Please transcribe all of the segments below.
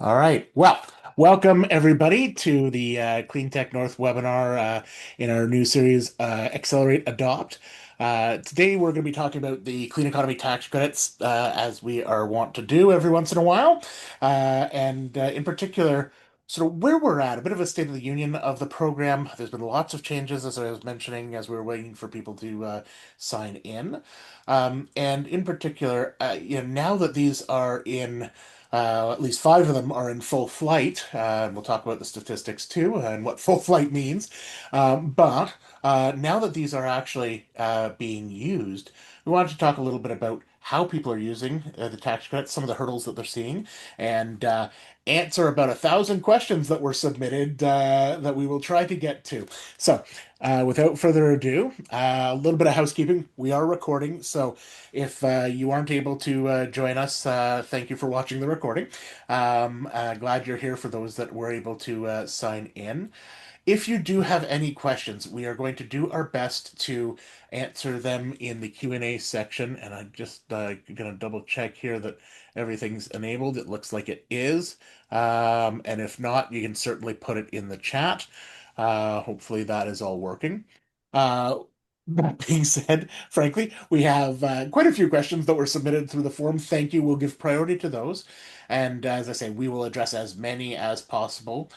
All right. Well, welcome everybody to the CleanTech North webinar in our new series, Accelerate Adopt. Today we're going to be talking about the clean economy tax credits, as we are wont to do every once in a while, and in particular, sort of where we're at, a bit of a state of the union of the program. There's been lots of changes, as I was mentioning, as we were waiting for people to sign in, and in particular, now that these are in. At least five of them are in full flight. And we'll talk about the statistics too and what full flight means. But now that these are actually being used, we wanted to talk a little bit about how people are using the tax credits, some of the hurdles that they're seeing, and answer about 1,000 questions that were submitted that we will try to get to. So, without further ado, a little bit of housekeeping. We are recording, so if you aren't able to join us, thank you for watching the recording. Glad you're here for those that were able to sign in. If you do have any questions, we are going to do our best to answer them in the Q&A section. And I'm just going to double check here that everything's enabled. It looks like it is. And if not, you can certainly put it in the chat. Hopefully that is all working. Uh, that being said, frankly, we have quite a few questions that were submitted through the form. Thank you. We'll give priority to those. And as I say, we will address as many as possible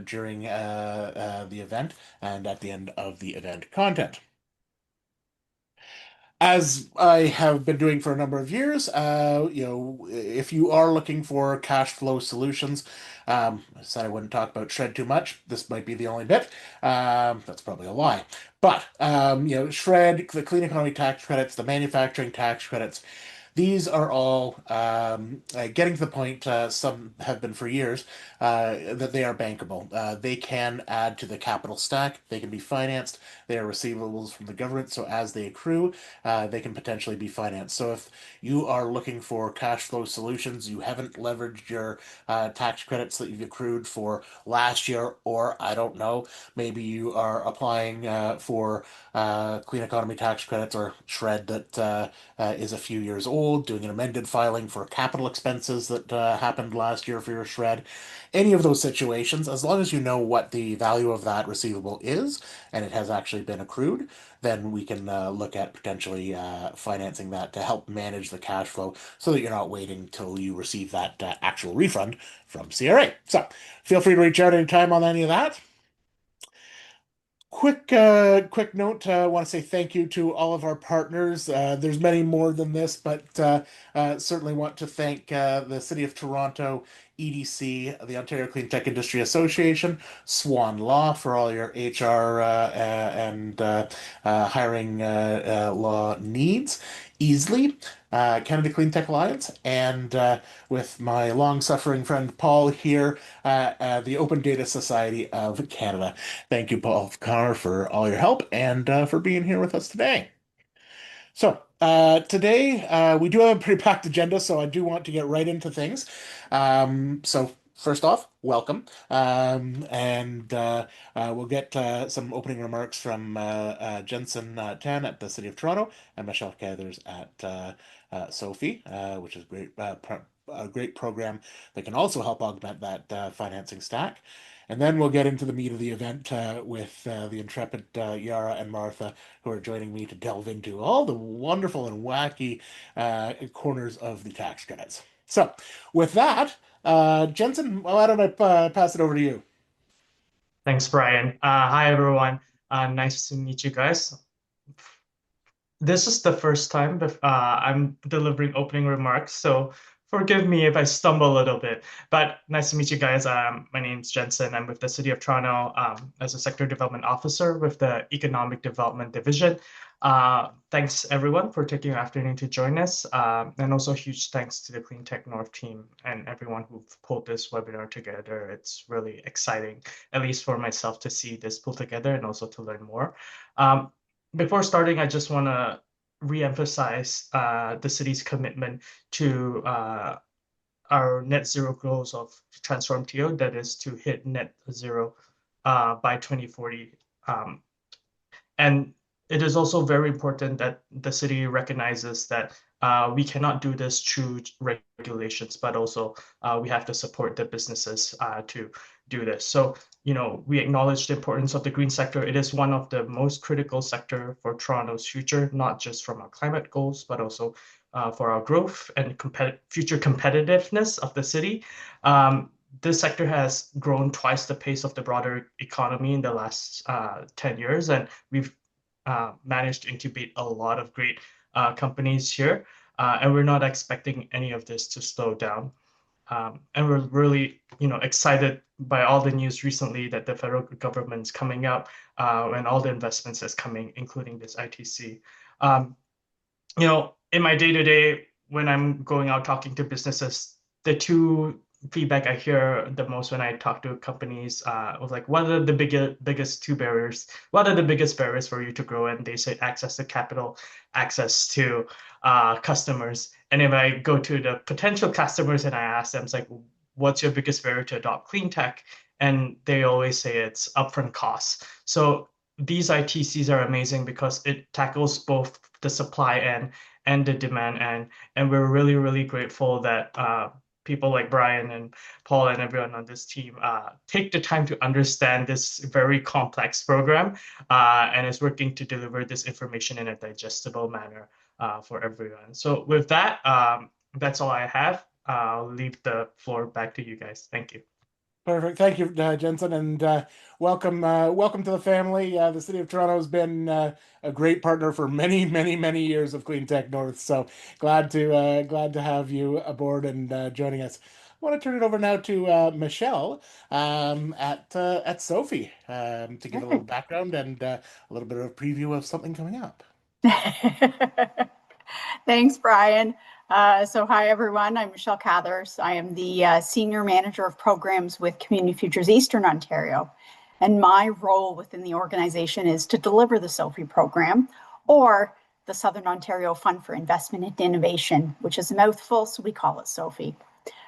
during the event and at the end of the event content. As I have been doing for a number of years, if you are looking for cash flow solutions, I said I wouldn't talk about Shred too much. This might be the only bit. That's probably a lie. But, Shred, the clean economy tax credits, the manufacturing tax credits, these are all getting to the point, some have been for years, that they are bankable. They can add to the capital stack. They can be financed. They are receivables from the government. So as they accrue, they can potentially be financed. So if you are looking for cash flow solutions, you haven't leveraged your tax credits that you've accrued for last year, or I don't know, maybe you are applying for clean economy tax credits or SHRED that is a few years old, doing an amended filing for capital expenses that happened last year for your SHRED. Any of those situations, as long as you know what the value of that receivable is and it has actually been accrued, then we can look at potentially financing that to help manage the cash flow so that you're not waiting till you receive that actual refund from CRA. So feel free to reach out anytime on any of that. Quick note. I want to say thank you to all of our partners. There's many more than this, but certainly want to thank the City of Toronto, EDC, the Ontario Clean Tech Industry Association, Swan Law for all your HR and hiring law needs, Easley, Canada Clean Tech Alliance, and with my long-suffering friend Paul here, the Open Data Society of Canada. Thank you, Paul Connor, for all your help and for being here with us today. So, today we do have a pretty packed agenda, so I do want to get right into things. So, first off, welcome. And We'll get some opening remarks from Jen-Sion Tan at the City of Toronto and Michelle Cathers at SOFII, which is a great program that can also help augment that financing stack. And then we'll get into the meat of the event with the intrepid Yara and Martha, who are joining me to delve into all the wonderful and wacky corners of the tax credits. So, with that, Jen-Sion, why don't I pass it over to you? Thanks, Brian. Hi, everyone. Nice to meet you guys. This is the first time I'm delivering opening remarks, so forgive me if I stumble a little bit. But nice to meet you guys. My name's Jen-Sion. I'm with the City of Toronto as a Sector Development Officer with the Economic Development Division. Thanks, everyone, for taking your afternoon to join us. And also huge thanks to the CleanTech North team and everyone who've pulled this webinar together. It's really exciting, at least for myself, to see this pulled together and also to learn more. Before starting, I just want to re-emphasize the city's commitment to our net zero goals of Transform TO, that is to hit net zero by 2040. And it is also very important that the city recognizes that we cannot do this through regulations, but also we have to support the businesses to do this. So, we acknowledge the importance of the green sector. It is one of the most critical sector for Toronto's future, not just from our climate goals, but also for our growth and future competitiveness of the city. This sector has grown twice the pace of the broader economy in the last 10 years, and we've managed to incubate a lot of great companies here, and we're not expecting any of this to slow down. And we're really, excited by all the news recently that the federal government's coming up and all the investments that's coming, including this ITC. In my day-to-day, when I'm going out talking to businesses, the two feedback I hear the most when I talk to companies was like, what are the biggest two barriers? What are the biggest barriers for you to grow? And they say access to capital, access to customers. And if I go to the potential customers and I ask them, it's like, what's your biggest barrier to adopt clean tech? And they always say it's upfront costs. So these ITCs are amazing because it tackles both the supply end and the demand end. And we're really, really grateful that people like Brian and Paul and everyone on this team take the time to understand this very complex program and is working to deliver this information in a digestible manner for everyone. So with that, that's all I have. I'll leave the floor back to you guys. Thank you. Perfect. Thank you, Jen-Sion, and welcome to the family. The City of Toronto has been a great partner for many, many, many years of CleanTech North. So glad to have you aboard and joining us. I want to turn it over now to Michelle at SOFII to give a little background and a little bit of a preview of something coming up. Thanks, Brian. Hi, everyone. I'm Michelle Cathers. I am the Senior Manager of Programs with Community Futures Eastern Ontario. And my role within the organization is to deliver the SOFII program, or the Southern Ontario Fund for Investment and Innovation, which is a mouthful, so we call it SOFII.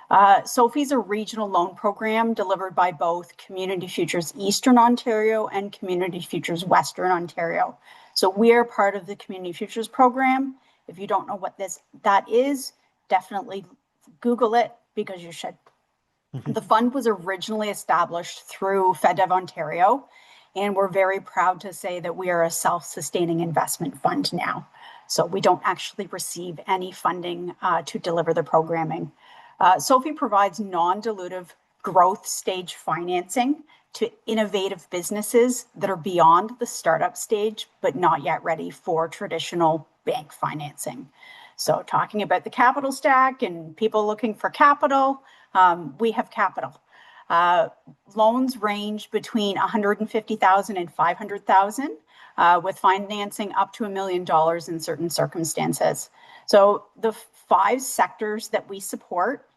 SOFII is a regional loan program delivered by both Community Futures Eastern Ontario and Community Futures Western Ontario. So we are part of the Community Futures program. If you don't know what that is, definitely Google it, because you should. The fund was originally established through FedDev Ontario, and we're very proud to say that we are a self-sustaining investment fund now. So we don't actually receive any funding to deliver the programming. SOFII provides non-dilutive growth stage financing to innovative businesses that are beyond the startup stage, but not yet ready for traditional bank financing. So talking about the capital stack and people looking for capital, we have capital. Loans range between $150,000 and $500,000, with financing up to $1 million in certain circumstances. So the 5 sectors that we support: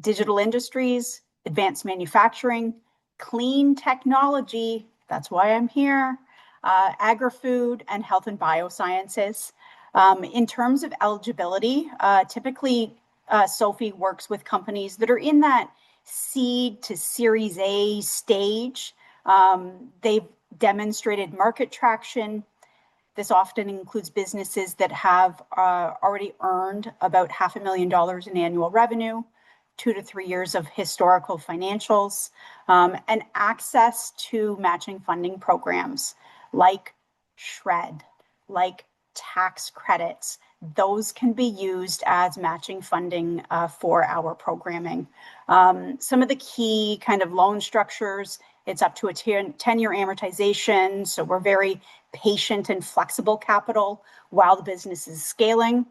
digital industries, advanced manufacturing, clean technology, that's why I'm here, agri-food, and health and biosciences. In terms of eligibility, typically SOFII works with companies that are in that seed to Series A stage. They've demonstrated market traction. This often includes businesses that have already earned about $500,000 in annual revenue, 2 to 3 years of historical financials, and access to matching funding programs like SHRED, like tax credits. Those can be used as matching funding for our programming. Some of the key kind of loan structures: it's up to a 10-year amortization, so we're very patient and flexible capital while the business is scaling.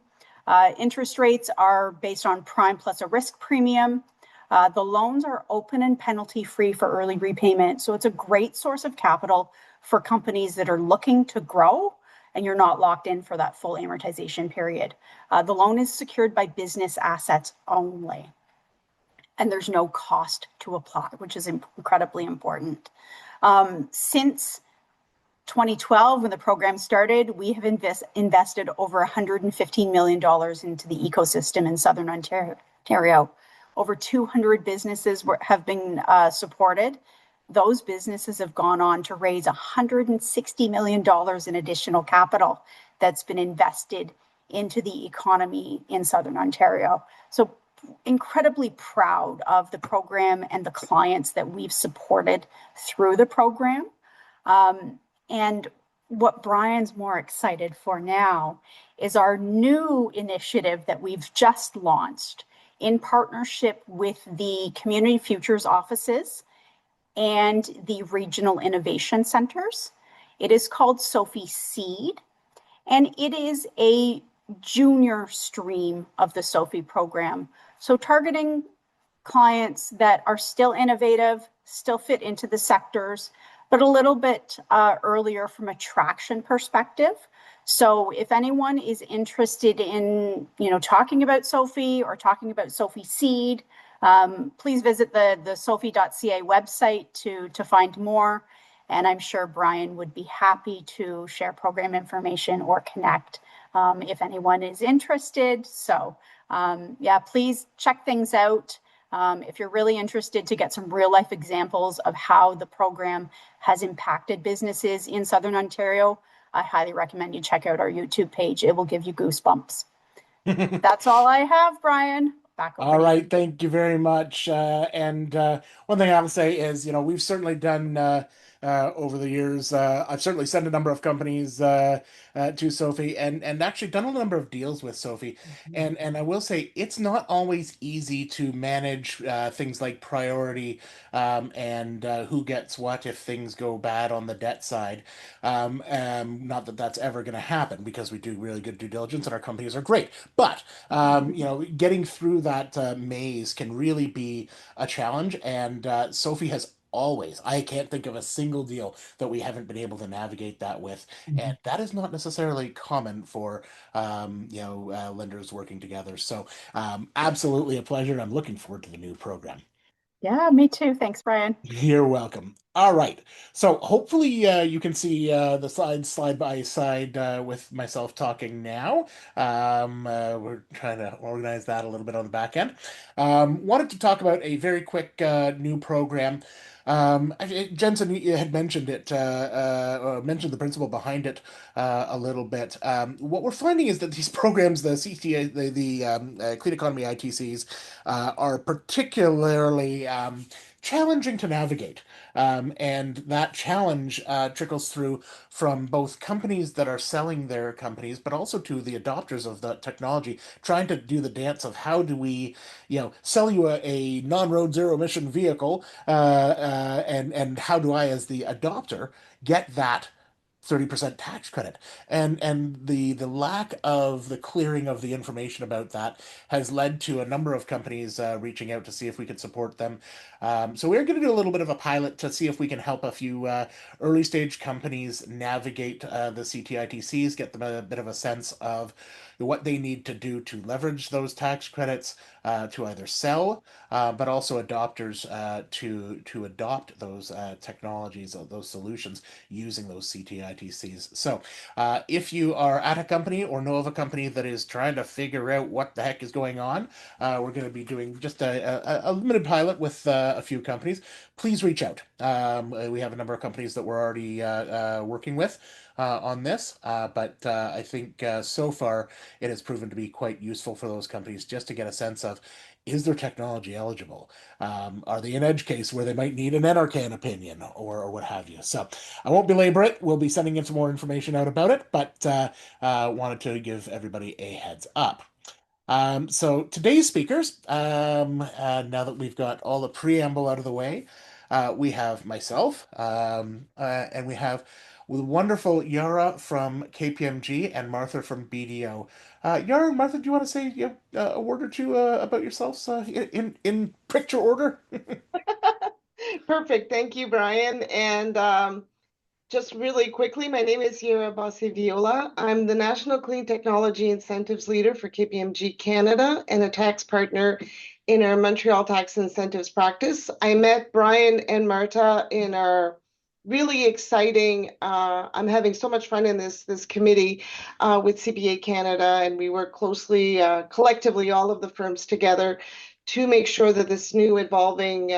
Interest rates are based on prime plus a risk premium. The loans are open and penalty-free for early repayment, so it's a great source of capital for companies that are looking to grow, and you're not locked in for that full amortization period. The loan is secured by business assets only, and there's no cost to apply, which is incredibly important. Since 2012, when the program started, we have invested over $115 million into the ecosystem in Southern Ontario. Over 200 businesses have been supported. Those businesses have gone on to raise $160 million in additional capital that's been invested into the economy in Southern Ontario. So incredibly proud of the program and the clients that we've supported through the program. And what Brian's more excited for now is our new initiative that we've just launched in partnership with the Community Futures offices and the regional innovation centers. It is called SOFII Seed, and it is a junior stream of the SOFII program. So targeting clients that are still innovative, still fit into the sectors, but a little bit earlier from a traction perspective. So if anyone is interested in, talking about SOFII or talking about SOFII Seed, please visit the sofii.ca website to find more. And I'm sure Brian would be happy to share program information or connect if anyone is interested. So please check things out. If you're really interested to get some real life examples of how the program has impacted businesses in Southern Ontario, I highly recommend you check out our YouTube page. It will give you goosebumps. That's all I have, Brian. Back over All to right, you. thank you very much. And one thing I'll say is, we've certainly done over the years. I've certainly sent a number of companies to SOFII and actually done a number of deals with SOFII. And I will say it's not always easy to manage things like priority and who gets what if things go bad on the debt side. Not that that's ever going to happen because we do really good due diligence and our companies are great. But getting through that maze can really be a challenge. And SOFII has always, I can't think of a single deal that we haven't been able to navigate that with. And that is not necessarily common for, lenders working together. So absolutely a pleasure. And I'm looking forward to the new program. Yeah, me too. Thanks, Brian. You're welcome. All right. So hopefully you can see the slides side by side with myself talking now. We're trying to organize that a little bit on the back end. Wanted to talk about a very quick new program. Jen-Sion, you had mentioned it, mentioned the principle behind it a little bit. What we're finding is that these programs, the CTA, the Clean Economy ITCs, are particularly challenging to navigate. And that challenge trickles through from both companies that are selling their companies, but also to the adopters of the technology, trying to do the dance of how do we, sell you a non-road zero emission vehicle, and how do I, as the adopter, get that 30% tax credit, and the lack of the clearing of the information about that has led to a number of companies reaching out to see if we could support them. So we're going to do a little bit of a pilot to see if we can help a few early stage companies navigate the CTITCs, get them a bit of a sense of what they need to do to leverage those tax credits to either sell, but also adopters to adopt those technologies, those solutions using those CTITCs. So if you are at a company or know of a company that is trying to figure out what the heck is going on, we're going to be doing just a limited pilot with a few companies. Please reach out. We have a number of companies that we're already working with on this, but I think so far it has proven to be quite useful for those companies just to get a sense of, is their technology eligible? Are they in edge case where they might need an NRCan opinion or what have you? So I won't belabor it. We'll be sending in some more information out about it, but wanted to give everybody a heads up. So today's speakers, now that we've got all the preamble out of the way, we have myself, and we have the wonderful Yara from KPMG and Martha from BDO. Yara and Martha, do you want to say a word or two about yourselves in picture order? Perfect. Thank you, Brian. And just really quickly, my name is Yara Viola. I'm the National Clean Technology Incentives Leader for KPMG Canada and a tax partner in our Montreal Tax Incentives practice. I met Brian and Marta in our really exciting, I'm having so much fun in this committee with CPA Canada, and we work closely, collectively, all of the firms together to make sure that this new evolving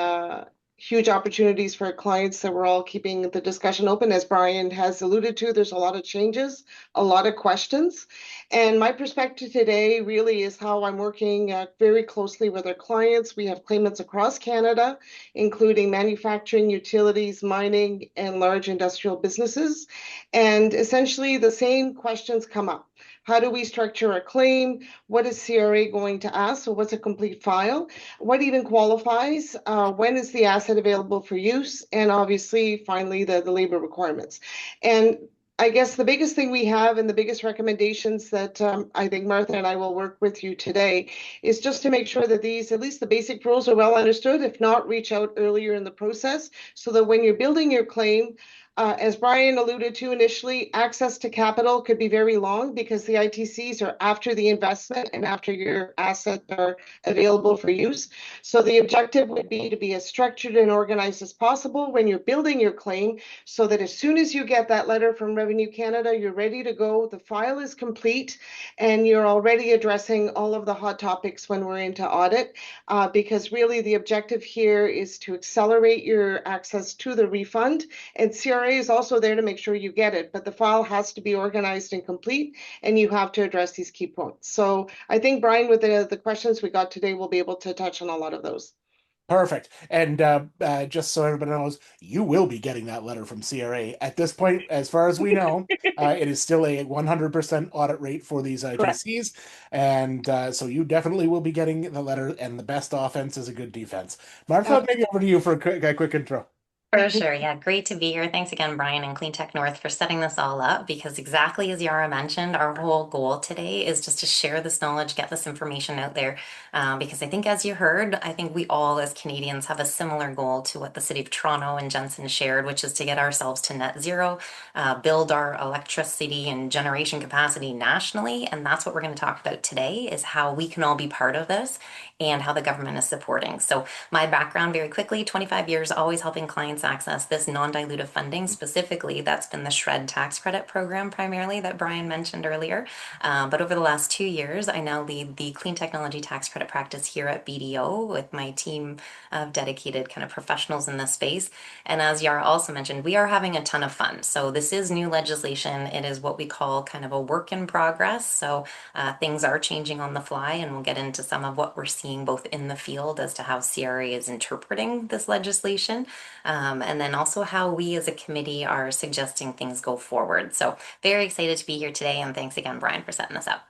huge opportunities for our clients that we're all keeping the discussion open. As Brian has alluded to, there's a lot of changes, a lot of questions. And my perspective today really is how I'm working very closely with our clients. We have claimants across Canada, including manufacturing, utilities, mining, and large industrial businesses. And essentially the same questions come up. How do we structure a claim? What is CRA going to ask? So what's a complete file? What even qualifies? When is the asset available for use? And obviously, finally, the labor requirements. And I guess the biggest thing we have and the biggest recommendations that I think Martha and I will work with you today is just to make sure that these, at least the basic rules, are well understood. If not, reach out earlier in the process so that when you're building your claim, as Brian alluded to initially, access to capital could be very long because the ITCs are after the investment and after your assets are available for use. So the objective would be to be as structured and organized as possible when you're building your claim so that as soon as you get that letter from Revenue Canada, you're ready to go, the file is complete, and you're already addressing all of the hot topics when we're into audit, because really the objective here is to accelerate your access to the refund, and CRA is also there to make sure you get it, but the file has to be organized and complete, and you have to address these key points. So I think, Brian, with the questions we got today, we'll be able to touch on a lot of those. Perfect. And just so everybody knows, you will be getting that letter from CRA. At this point, as far as we know, it is still a 100% audit rate for these Correct. ITCs. And so you definitely will be getting the letter, and the best offense is a good defense. Martha, maybe over to you for a quick intro. For sure. Yeah, great to be here. Thanks again, Brian and CleanTech North, for setting this all up because exactly as Yara mentioned, our whole goal today is just to share this knowledge, get this information out there. Because I think, as you heard, I think we all as Canadians have a similar goal to what the City of Toronto and Jen-Sion shared, which is to get ourselves to net zero, build our electricity and generation capacity nationally. And that's what we're going to talk about today, is how we can all be part of this and how the government is supporting. So my background, very quickly, 25 years always helping clients access this non-dilutive funding. Specifically, that's been the SHRED tax credit program primarily that Brian mentioned earlier. But over the last 2 years, I now lead the clean technology tax credit practice here at BDO with my team of dedicated kind of professionals in this space. And as Yara also mentioned, we are having a ton of fun. So this is new legislation. It is what we call kind of a work in progress. So things are changing on the fly, and we'll get into some of what we're seeing both in the field as to how CRA is interpreting this legislation, and then also how we as a committee are suggesting things go forward. So very excited to be here today, and thanks again, Brian, for setting this up.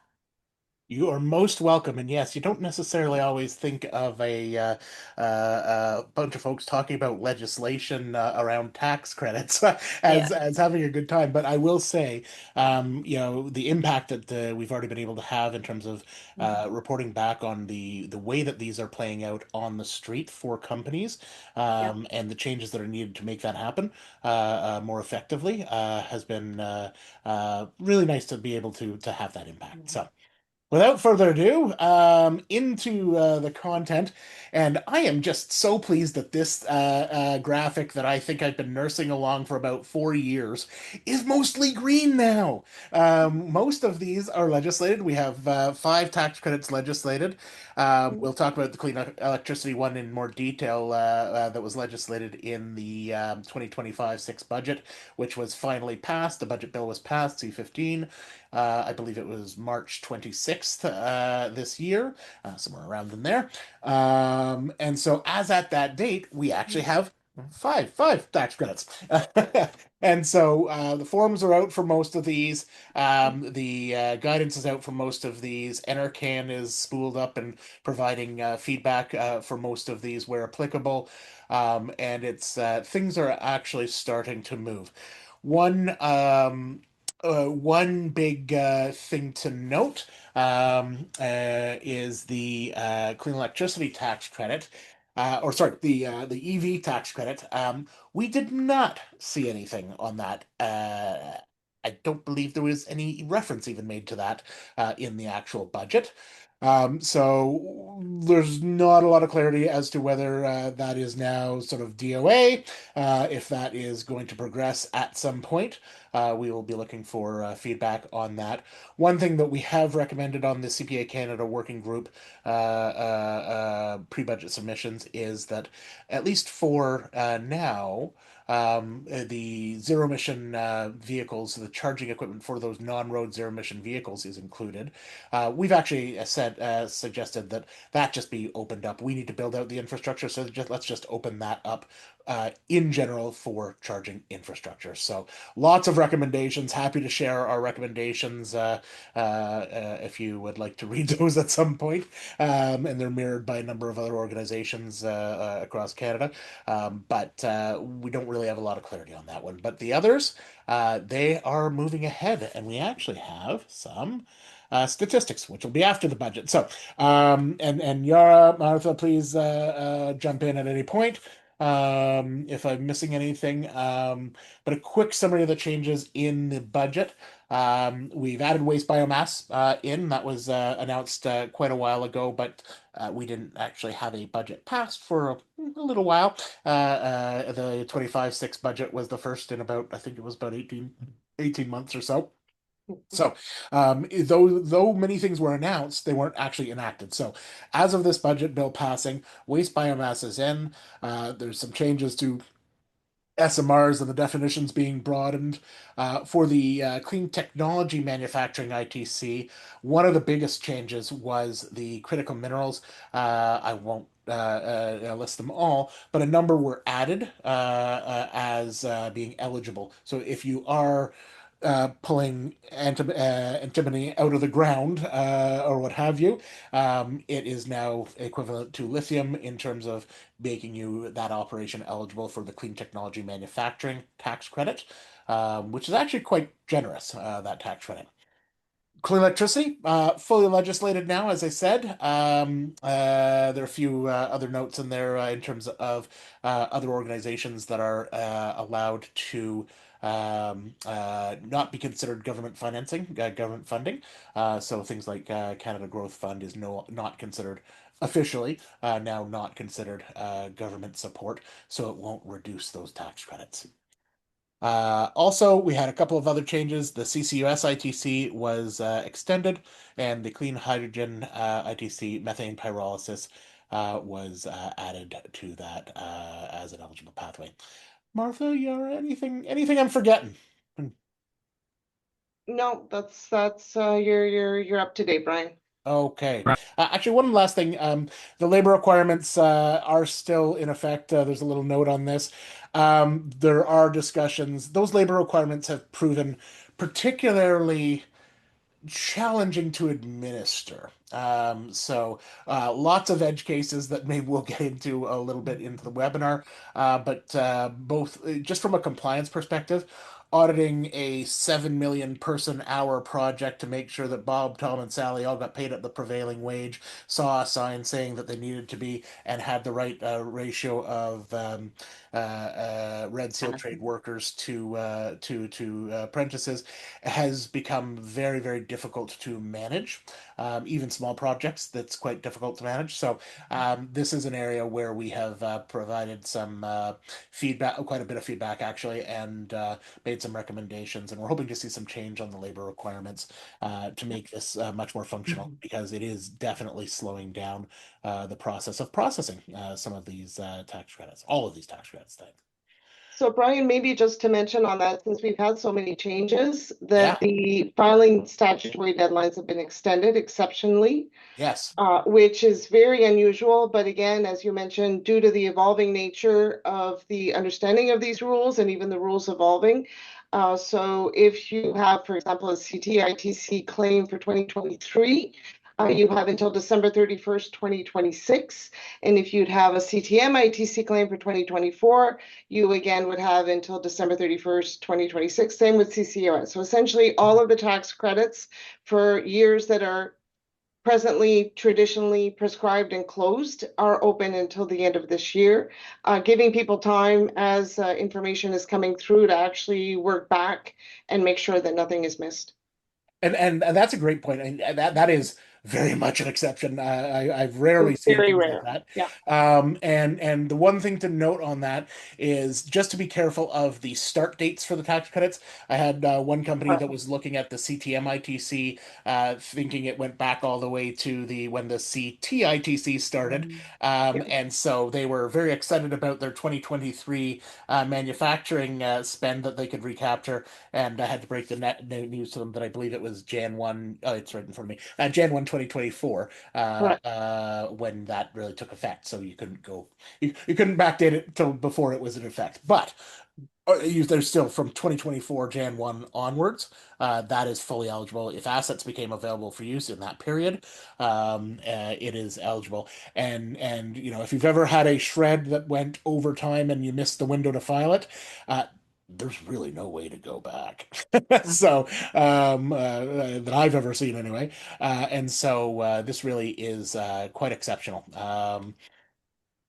You are most welcome. And yes, you don't necessarily always think of a bunch of folks talking about legislation around tax credits as having a good time. But I will say, the impact that we've already been able to have in terms of reporting back on the way that these are playing out on the street for companies, and the changes that are needed to make that happen more effectively has been really nice to be able to have that impact. So. Without further ado, into the content, and I am just so pleased that this graphic that I think I've been nursing along for about 4 years is mostly green now. Most of these are legislated. We have 5 tax credits legislated. We'll talk about the Clean Electricity one in more detail that was legislated in the 2025-6 budget, which was finally passed. The budget bill was passed, C-15. I believe it was March 26th this year, somewhere around in there. And so as at that date, we actually have five tax credits. And so the forms are out for most of these. The guidance is out for most of these. NRCan is spooled up and providing feedback for most of these where applicable. And it's things are actually starting to move. One big thing to note is the clean electricity tax credit, or sorry, the EV tax credit. We did not see anything on that. I don't believe there was any reference even made to that in the actual budget. So there's not a lot of clarity as to whether that is now sort of DOA, if that is going to progress at some point. We will be looking for feedback on that. One thing that we have recommended on the CPA Canada working group pre-budget submissions is that at least for now, the zero emission vehicles, the charging equipment for those non-road zero emission vehicles is included. We've actually suggested that that just be opened up. We need to build out the infrastructure, so let's just open that up in general for charging infrastructure. So lots of recommendations. Happy to share our recommendations if you would like to read those at some point. And they're mirrored by a number of other organizations across Canada. But we don't really have a lot of clarity on that one. But the others, they are moving ahead, and we actually have some statistics, which will be after the budget. So, and Yara, Martha, please jump in at any point if I'm missing anything. But a quick summary of the changes in the budget. We've added waste biomass in. That was announced quite a while ago, but we didn't actually have a budget passed for a little while. The 25-6 budget was the first in about, I think it was about 18 months or so. So, though many things were announced, they weren't actually enacted. So, as of this budget bill passing, waste biomass is in. There's some changes to SMRs and the definitions being broadened. For the Clean Technology Manufacturing ITC, one of the biggest changes was the critical minerals. I won't list them all, but a number were added as being eligible. So if you are pulling antimony out of the ground or what have you, it is now equivalent to lithium in terms of making you that operation eligible for the clean technology manufacturing tax credit, which is actually quite generous, that tax credit. Clean Electricity, fully legislated now, as I said. There are a few other notes in there in terms of other organizations that are allowed to not be considered government financing, government funding. So things like Canada Growth Fund is not considered officially now not considered government support, so it won't reduce those tax credits. Also, we had a couple of other changes. The CCUS ITC was extended, and the Clean Hydrogen ITC, methane pyrolysis, was added to that as an eligible pathway. Martha, Yara, anything I'm forgetting? No, that's you're up to date, Brian. Okay. Actually, one last thing. The labor requirements are still in effect. There's a little note on this. There are discussions. Those labor requirements have proven particularly challenging to administer. So lots of edge cases that maybe we'll get into a little bit into the webinar. But both just from a compliance perspective, auditing a 7 million person hour project to make sure that Bob, Tom, and Sally all got paid at the prevailing wage, saw a sign saying that they needed to be and had the right ratio of red seal trade workers to apprentices has become very, very difficult to manage. Even small projects, that's quite difficult to manage. So this is an area where we have provided some feedback, quite a bit of feedback actually, and made some recommendations. And we're hoping to see some change on the labor requirements to make this much more functional, because it is definitely slowing down the process of processing some of these tax credits, all of these tax credits. Thanks. So Brian, maybe just to mention on that, since we've had so many changes, Yeah. that the filing statutory deadlines have been extended exceptionally, Yes. which is very unusual. But again, as you mentioned, due to the evolving nature of the understanding of these rules and even the rules evolving. So if you have, for example, a CTITC claim for 2023, you have until December 31st, 2026. And if you'd have a CTM ITC claim for 2024, you again would have until December 31st, 2026. Same with CCOS. So essentially all of the tax credits for years that are presently traditionally prescribed and closed are open until the end of this year, giving people time as information is coming through to actually work back and make sure that nothing is missed. And that's a great point. And that is very much an exception. I've rarely seen Very things like rare. that. Yeah. And the one thing to note on that is just to be careful of the start dates for the tax credits. I had one company that was looking at the CTM ITC, thinking it went back all the way to the when the CT ITC started, Yeah. and so they were very excited about their 2023 manufacturing spend that they could recapture. And I had to break the news to them that I believe it was Jan 1. Oh, it's right in front of me. Jan 1, 2024, Correct. when that really took effect. So you couldn't go, you couldn't backdate it till before it was in effect. But there's still from 2024 Jan 1 onwards, that is fully eligible. If assets became available for use in that period, it is eligible. And if you've ever had a shred that went over time and you missed the window to file it, there's really no way to go back. So, that I've ever seen anyway. And so this really is quite exceptional.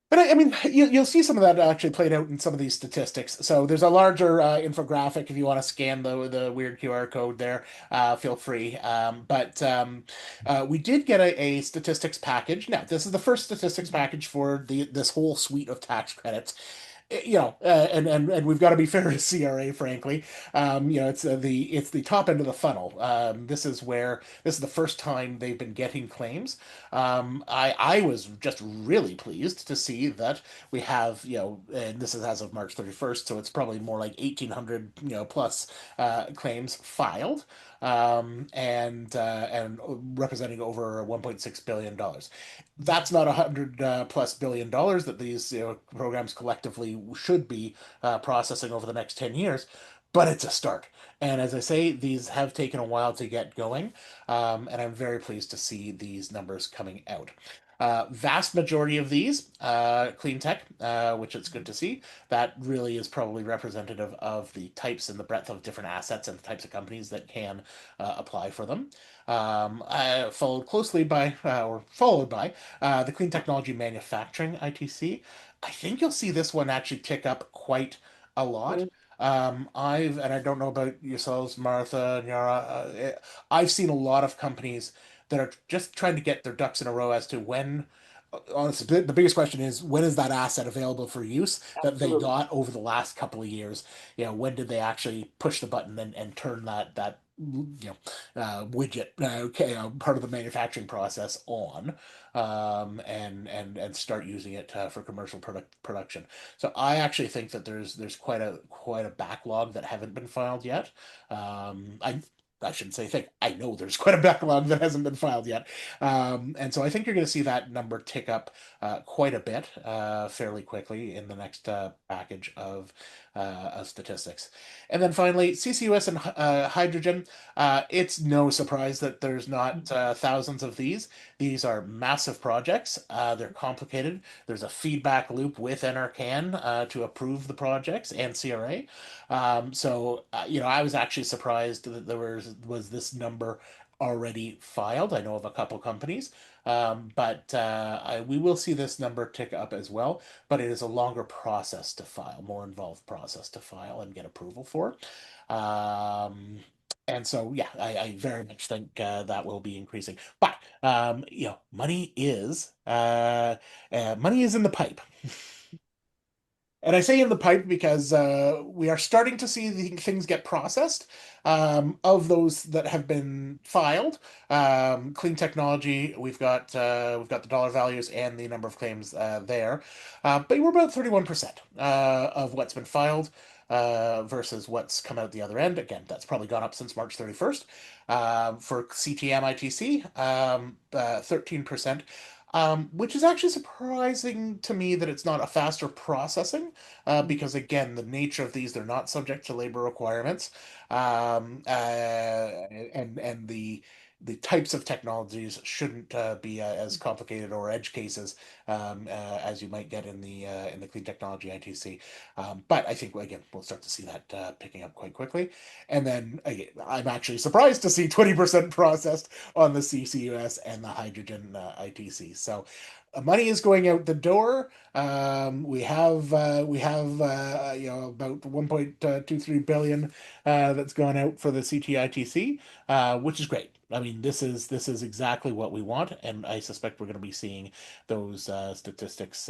But I mean, you'll see some of that actually played out in some of these statistics. So there's a larger infographic if you want to scan the weird QR code there. Feel free. But we did get a statistics package. Now, this is the first statistics package for this whole suite of tax credits. And we've got to be fair to CRA, frankly. It's the top end of the funnel. This is the first time they've been getting claims. I was just really pleased to see that we have, and this is as of March 31st, so it's probably more like 1,800, plus claims filed, and representing over $1.6 billion. That's not 100 plus billion dollars that these programs collectively should be processing over the next 10 years, but it's a start. And as I say, these have taken a while to get going, and I'm very pleased to see these numbers coming out. Vast majority of these, clean tech, which it's good to see. That really is probably representative of the types and the breadth of different assets and the types of companies that can apply for them. Followed by the Clean Technology Manufacturing ITC. I think you'll see this one actually tick up quite a lot. And I don't know about yourselves, Martha and Yara. I've seen a lot of companies that are just trying to get their ducks in a row as to when. Honestly, the biggest question is when is that asset available for use that they Absolutely. got over the last couple of years? When did they actually push the button and turn that widget, okay, part of the manufacturing process on, and start using it for commercial production. So I actually think that there's quite a backlog that haven't been filed yet. I shouldn't say think. I know there's quite a backlog that hasn't been filed yet. And so I think you're going to see that number tick up quite a bit fairly quickly in the next package of statistics. And then finally, CCUS and hydrogen. It's no surprise that there's not thousands of these. These are massive projects. They're complicated. There's a feedback loop with NRCan to approve the projects and CRA. I was actually surprised that there was this number already filed. I know of a couple companies, but we will see this number tick up as well. But it is a longer process to file, more involved process to file and get approval for. And so, yeah, I very much think that will be increasing. But money is in the pipe. And I say in the pipe because we are starting to see things get processed. Of those that have been filed, clean technology, we've got the dollar values and the number of claims there, but we're about 31% of what's been filed versus what's come out the other end. Again, that's probably gone up since March 31st. For CTM ITC, 13%. Which is actually surprising to me that it's not a faster processing, because again, the nature of these, they're not subject to labor requirements, and the types of technologies shouldn't be as complicated or edge cases as you might get in the clean technology ITC. But I think again we'll start to see that picking up quite quickly. And then again, I'm actually surprised to see 20% processed on the CCUS and the hydrogen ITC. So money is going out the door. We have about 1.23 billion that's gone out for the CTITC, which is great. I mean, this is exactly what we want, and I suspect we're going to be seeing those statistics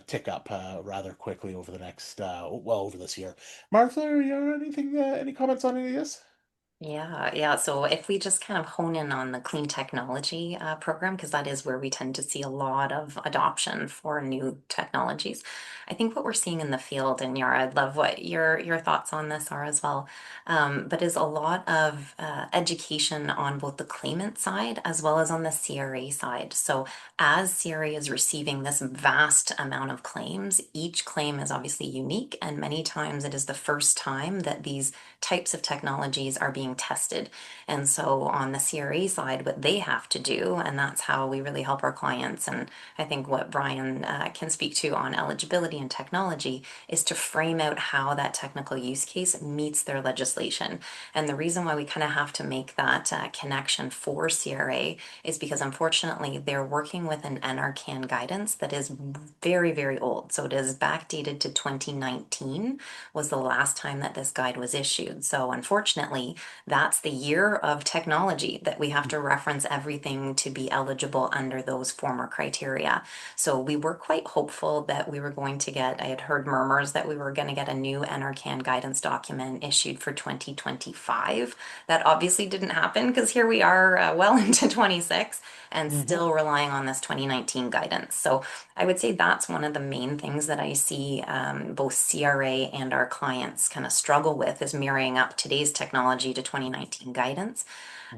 tick up rather quickly over the next over this year. Martha, any comments on any of this? Yeah. So if we just kind of hone in on the clean technology program, because that is where we tend to see a lot of adoption for new technologies. I think what we're seeing in the field, and Yara, I'd love what your thoughts on this are as well, but is a lot of education on both the claimant side as well as on the CRA side. So as CRA is receiving this vast amount of claims, each claim is obviously unique, and many times it is the first time that these types of technologies are being tested. And so on the CRA side, what they have to do, and that's how we really help our clients, and I think what Brian can speak to on eligibility and technology, is to frame out how that technical use case meets their legislation. And the reason why we kind of have to make that connection for CRA is because unfortunately they're working with an NRCan guidance that is very, very old. So it is backdated to 2019 was the last time that this guide was issued. So unfortunately, that's the year of technology that we have to reference everything to be eligible under those former criteria. So we were quite hopeful that we were going to get, I had heard murmurs that we were going to get a new NRCan guidance document issued for 2025. That obviously didn't happen because here we are well into 26 and still relying on this 2019 guidance. So I would say that's one of the main things that I see both CRA and our clients kind of struggle with is marrying up today's technology to 2019 guidance.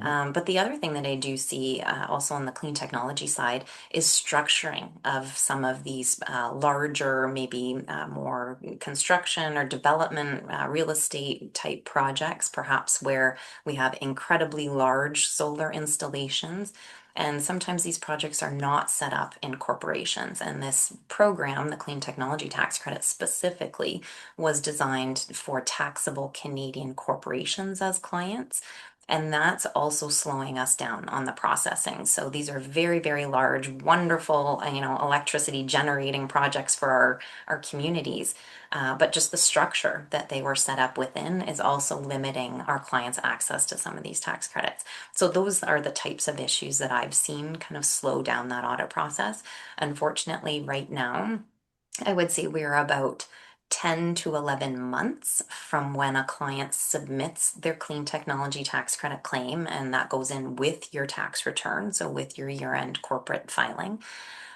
But the other thing that I do see also on the clean technology side is structuring of some of these larger, maybe more construction or development, real estate type projects, perhaps where we have incredibly large solar installations. And sometimes these projects are not set up in corporations. And this program, the Clean Technology Tax Credit specifically, was designed for taxable Canadian corporations as clients. And that's also slowing us down on the processing. So these are very, very large, wonderful, electricity generating projects for our communities. But just the structure that they were set up within is also limiting our clients' access to some of these tax credits. So those are the types of issues that I've seen kind of slow down that audit process. Unfortunately, right now, I would say we're about 10 to 11 months from when a client submits their clean technology tax credit claim, and that goes in with your tax return, so with your year-end corporate filing.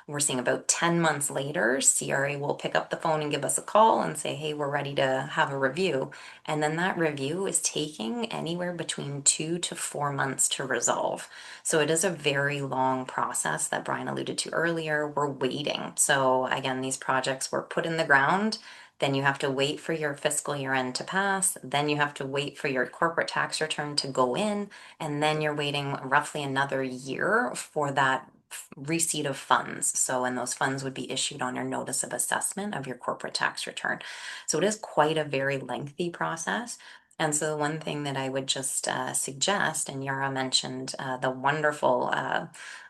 We're seeing about 10 months later, CRA will pick up the phone and give us a call and say, hey, we're ready to have a review. And then that review is taking anywhere between 2 to 4 months to resolve. So it is a very long process that Brian alluded to earlier. We're waiting. So again, these projects were put in the ground. Then you have to wait for your fiscal year end to pass. Then you have to wait for your corporate tax return to go in. And then you're waiting roughly another year for that receipt of funds. So, and those funds would be issued on your notice of assessment of your corporate tax return. So it is quite a very lengthy process. And so the one thing that I would just suggest, and Yara mentioned the wonderful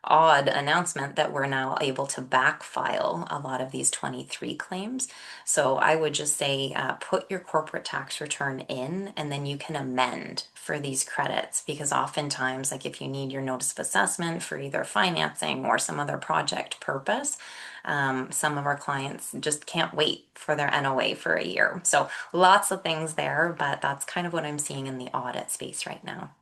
odd announcement that we're now able to backfile a lot of these 23 claims. So I would just say put your corporate tax return in, and then you can amend for these credits, because oftentimes, like if you need your notice of assessment for either financing or some other project purpose, some of our clients just can't wait for their NOA for a year. So lots of things there, but that's kind of what I'm seeing in the audit space right now.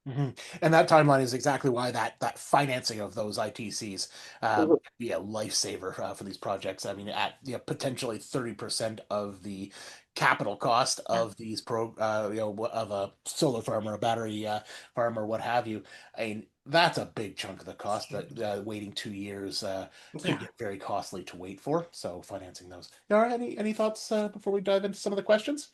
And that timeline is exactly why that financing of those ITCs Mhm. could be a lifesaver for these projects. I mean, at potentially 30% of the capital cost Yeah. of these of a solar farm or a battery farm or what have you. I mean, that's a big chunk of the cost that waiting 2 years could Yeah. get very costly to wait for. So financing those. Yara, any thoughts before we dive into some of the questions?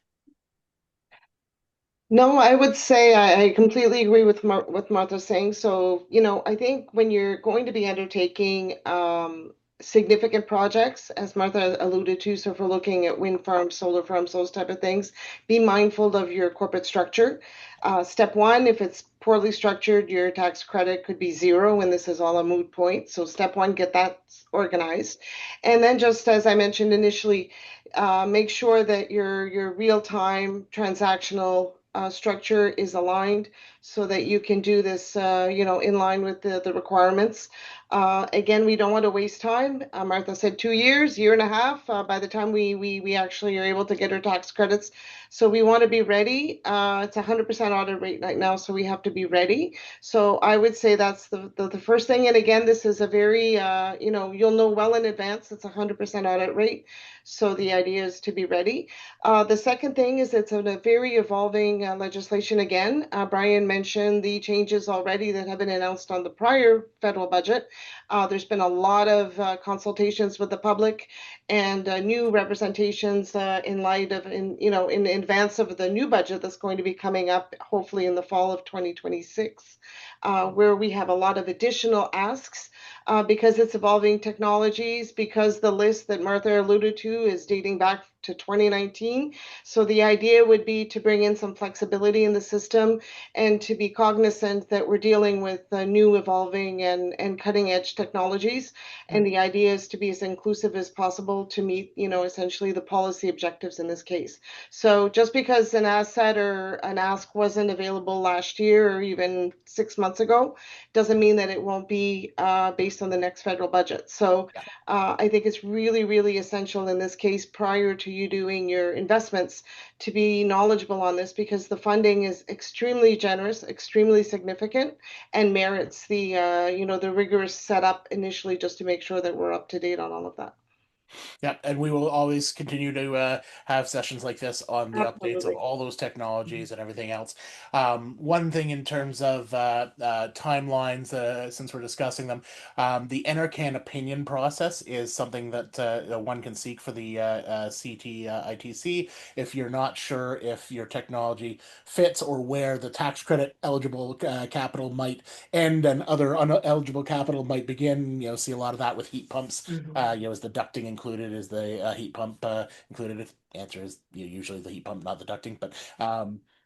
No, I would say I completely agree with what Martha's saying. So, I think when you're going to be undertaking significant projects, as Martha alluded to, so if we're looking at wind farms, solar farms, those type of things, be mindful of your corporate structure. Step one, if it's poorly structured, your tax credit could be zero, and this is all a moot point. So step one, get that organized. And then just as I mentioned initially, make sure that your real-time transactional structure is aligned so that you can do this, in line with the requirements. Again, we don't want to waste time. Martha said 2 years, year and a half, by the time we actually are able to get our tax credits. So we want to be ready. It's 100% audit rate right now, so we have to be ready. So I would say that's the first thing. And again, this is a very, you'll know well in advance it's 100% audit rate. So the idea is to be ready. The second thing is it's a very evolving legislation again. Brian mentioned the changes already that have been announced on the prior federal budget. There's been a lot of consultations with the public and new representations in light of, in advance of the new budget that's going to be coming up, hopefully in the fall of 2026, where we have a lot of additional asks because it's evolving technologies, because the list that Martha alluded to is dating back to 2019. So the idea would be to bring in some flexibility in the system and to be cognizant that we're dealing with new evolving and cutting edge technologies. And the idea is to be as inclusive as possible to meet, essentially the policy objectives in this case. So just because an asset or an ask wasn't available last year or even 6 months ago, doesn't mean that it won't be based on the next federal budget. So I think it's really, really essential in this case, prior to you doing your investments, to be knowledgeable on this, because the funding is extremely generous, extremely significant, and merits the the rigorous setup initially, just to make sure that we're up to date on all of that. Yeah, and we will always continue to have sessions like this on the updates of Absolutely. all those technologies and everything else. One thing in terms of timelines, since we're discussing them, the NRCan opinion process is something that one can seek for the CT ITC if you're not sure if your technology fits or where the tax credit eligible capital might end and other uneligible capital might begin. See a lot of that with heat pumps. Is the ducting included? Is the heat pump included? The answer is usually the heat pump, not the ducting, but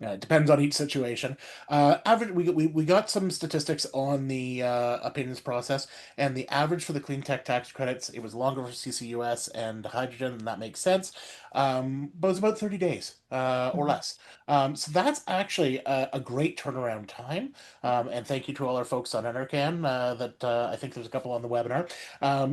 it depends on each situation. Average, we got some statistics on the opinions process, and the average for the clean tech tax credits, it was longer for CCUS and hydrogen, and that makes sense. But it was about 30 days or less. So that's actually a great turnaround time. And thank you to all our folks on NRCan that I think there's a couple on the webinar.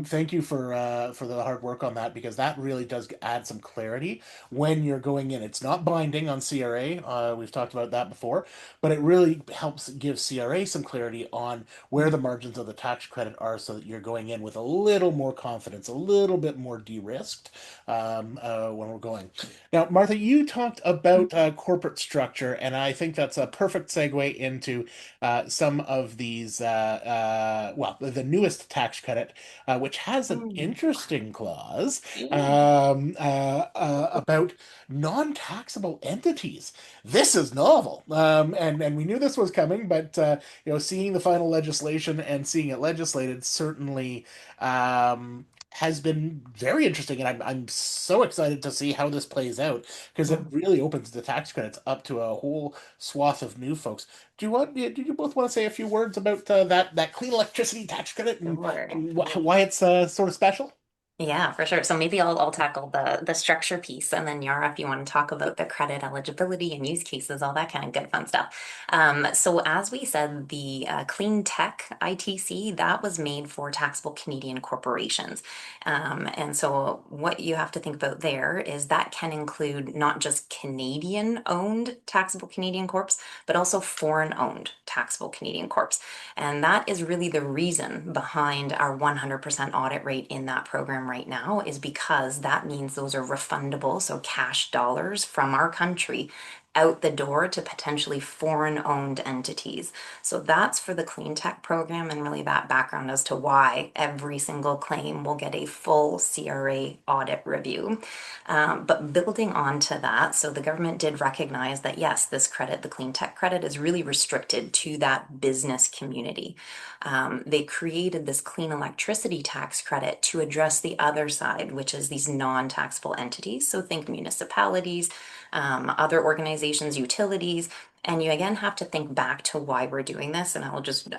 Thank you for the hard work on that, because that really does add some clarity when you're going in. It's not binding on CRA. We've talked about that before, but it really helps give CRA some clarity on where the margins of the tax credit are, so that you're going in with a little more confidence, a little bit more de-risked when we're going. Now, Martha, you talked about corporate structure, and I think that's a perfect segue into some of these, the newest tax credit, which has an interesting clause about non-taxable entities. This is novel, and we knew this was coming, but seeing the final legislation and seeing it legislated certainly has been very interesting, and I'm so excited to see how this plays out, because it really opens the tax credits up to a whole swath of new folks. Do you both want to say a few words about that clean electricity tax credit and, Sure. and why it's sort of special? Yeah, for sure. So maybe I'll tackle the structure piece, and then Yara, if you want to talk about the credit eligibility and use cases, all that kind of good fun stuff. So as we said, the Clean Tech ITC, that was made for taxable Canadian corporations. And so what you have to think about there is that can include not just Canadian owned taxable Canadian corps, but also foreign owned taxable Canadian corps. And that is really the reason behind our 100% audit rate in that program right now, is because that means those are refundable, so cash dollars from our country out the door to potentially foreign-owned entities. So that's for the Clean Tech program, and really that background as to why every single claim will get a full CRA audit review. But building on to that, so the government did recognize that yes, this credit, the Clean Tech credit, is really restricted to that business community. They created this clean electricity tax credit to address the other side, which is these non-taxable entities. So think municipalities, other organizations, utilities, And you again have to think back to why we're doing this. And I'll just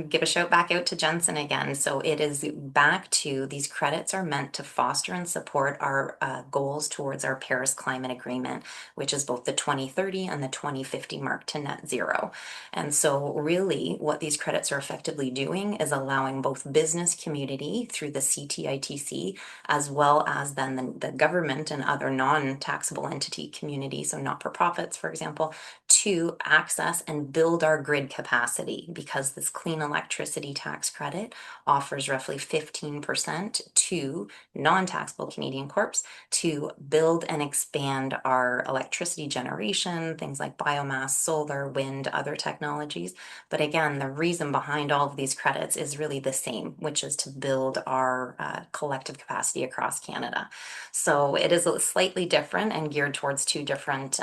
give a shout back out to Jen-Sion again. So it is back to these credits are meant to foster and support our goals towards our Paris Climate Agreement, which is both the 2030 and the 2050 mark to net zero. And so really what these credits are effectively doing is allowing both business community through the CTITC, as well as then the government and other non-taxable entity community, so not-for-profits, for example, to access and build our grid capacity, because this clean electricity tax credit offers roughly 15% to non-taxable Canadian corps to build and expand our electricity generation, things like biomass, solar, wind, other technologies. But again, the reason behind all of these credits is really the same, which is to build our collective capacity across Canada. So it is slightly different and geared towards two different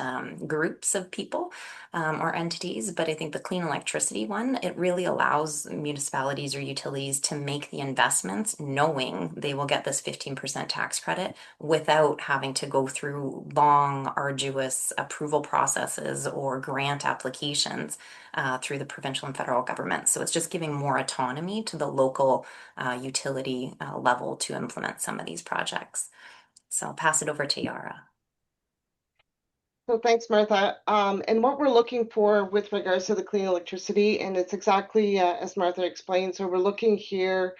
groups of people or entities. But I think the clean electricity one, it really allows municipalities or utilities to make the investments knowing they will get this 15% tax credit without having to go through long, arduous approval processes or grant applications through the provincial and federal government. So it's just giving more autonomy to the local utility level to implement some of these projects. So I'll pass it over to Yara. So thanks, Martha. And what we're looking for with regards to the clean electricity, and it's exactly as Martha explained. So we're looking here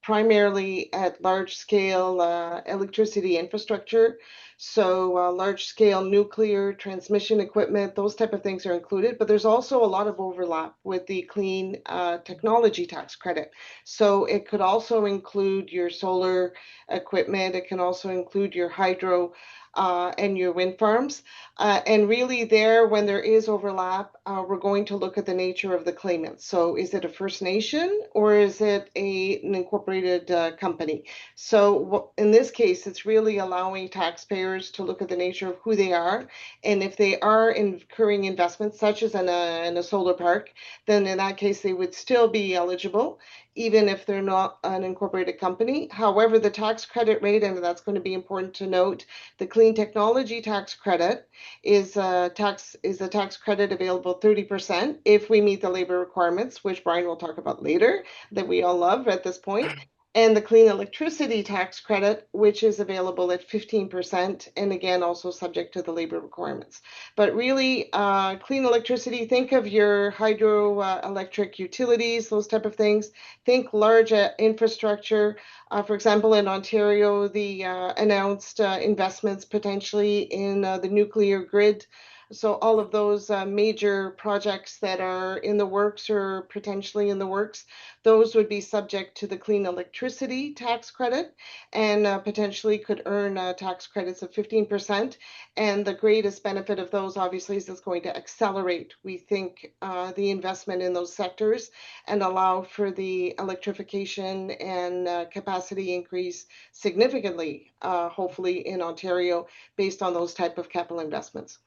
primarily at large-scale electricity infrastructure. So large-scale nuclear transmission equipment, those type of things are included. But there's also a lot of overlap with the clean technology tax credit. So it could also include your solar equipment. It can also include your hydro and your wind farms. And really there, when there is overlap, we're going to look at the nature of the claimant. So is it a First Nation or is it an incorporated company? So in this case, it's really allowing taxpayers to look at the nature of who they are. And if they are incurring investments, such as in a solar park, then in that case, they would still be eligible, even if they're not an incorporated company. However, the tax credit rate, and that's going to be important to note, the clean technology tax credit is a tax credit available 30% if we meet the labor requirements, which Brian will talk about later, that we all love at this point. And the clean electricity tax credit, which is available at 15%, and again, also subject to the labor requirements. But really, clean electricity, think of your hydroelectric utilities, those type of things. Think large infrastructure. For example, in Ontario, the announced investments potentially in the nuclear grid. So all of those major projects that are in the works or potentially in the works, those would be subject to the clean electricity tax credit and potentially could earn tax credits of 15%. And the greatest benefit of those, obviously, is it's going to accelerate, we think, the investment in those sectors and allow for the electrification and capacity increase significantly, hopefully, in Ontario based on those type of capital investments.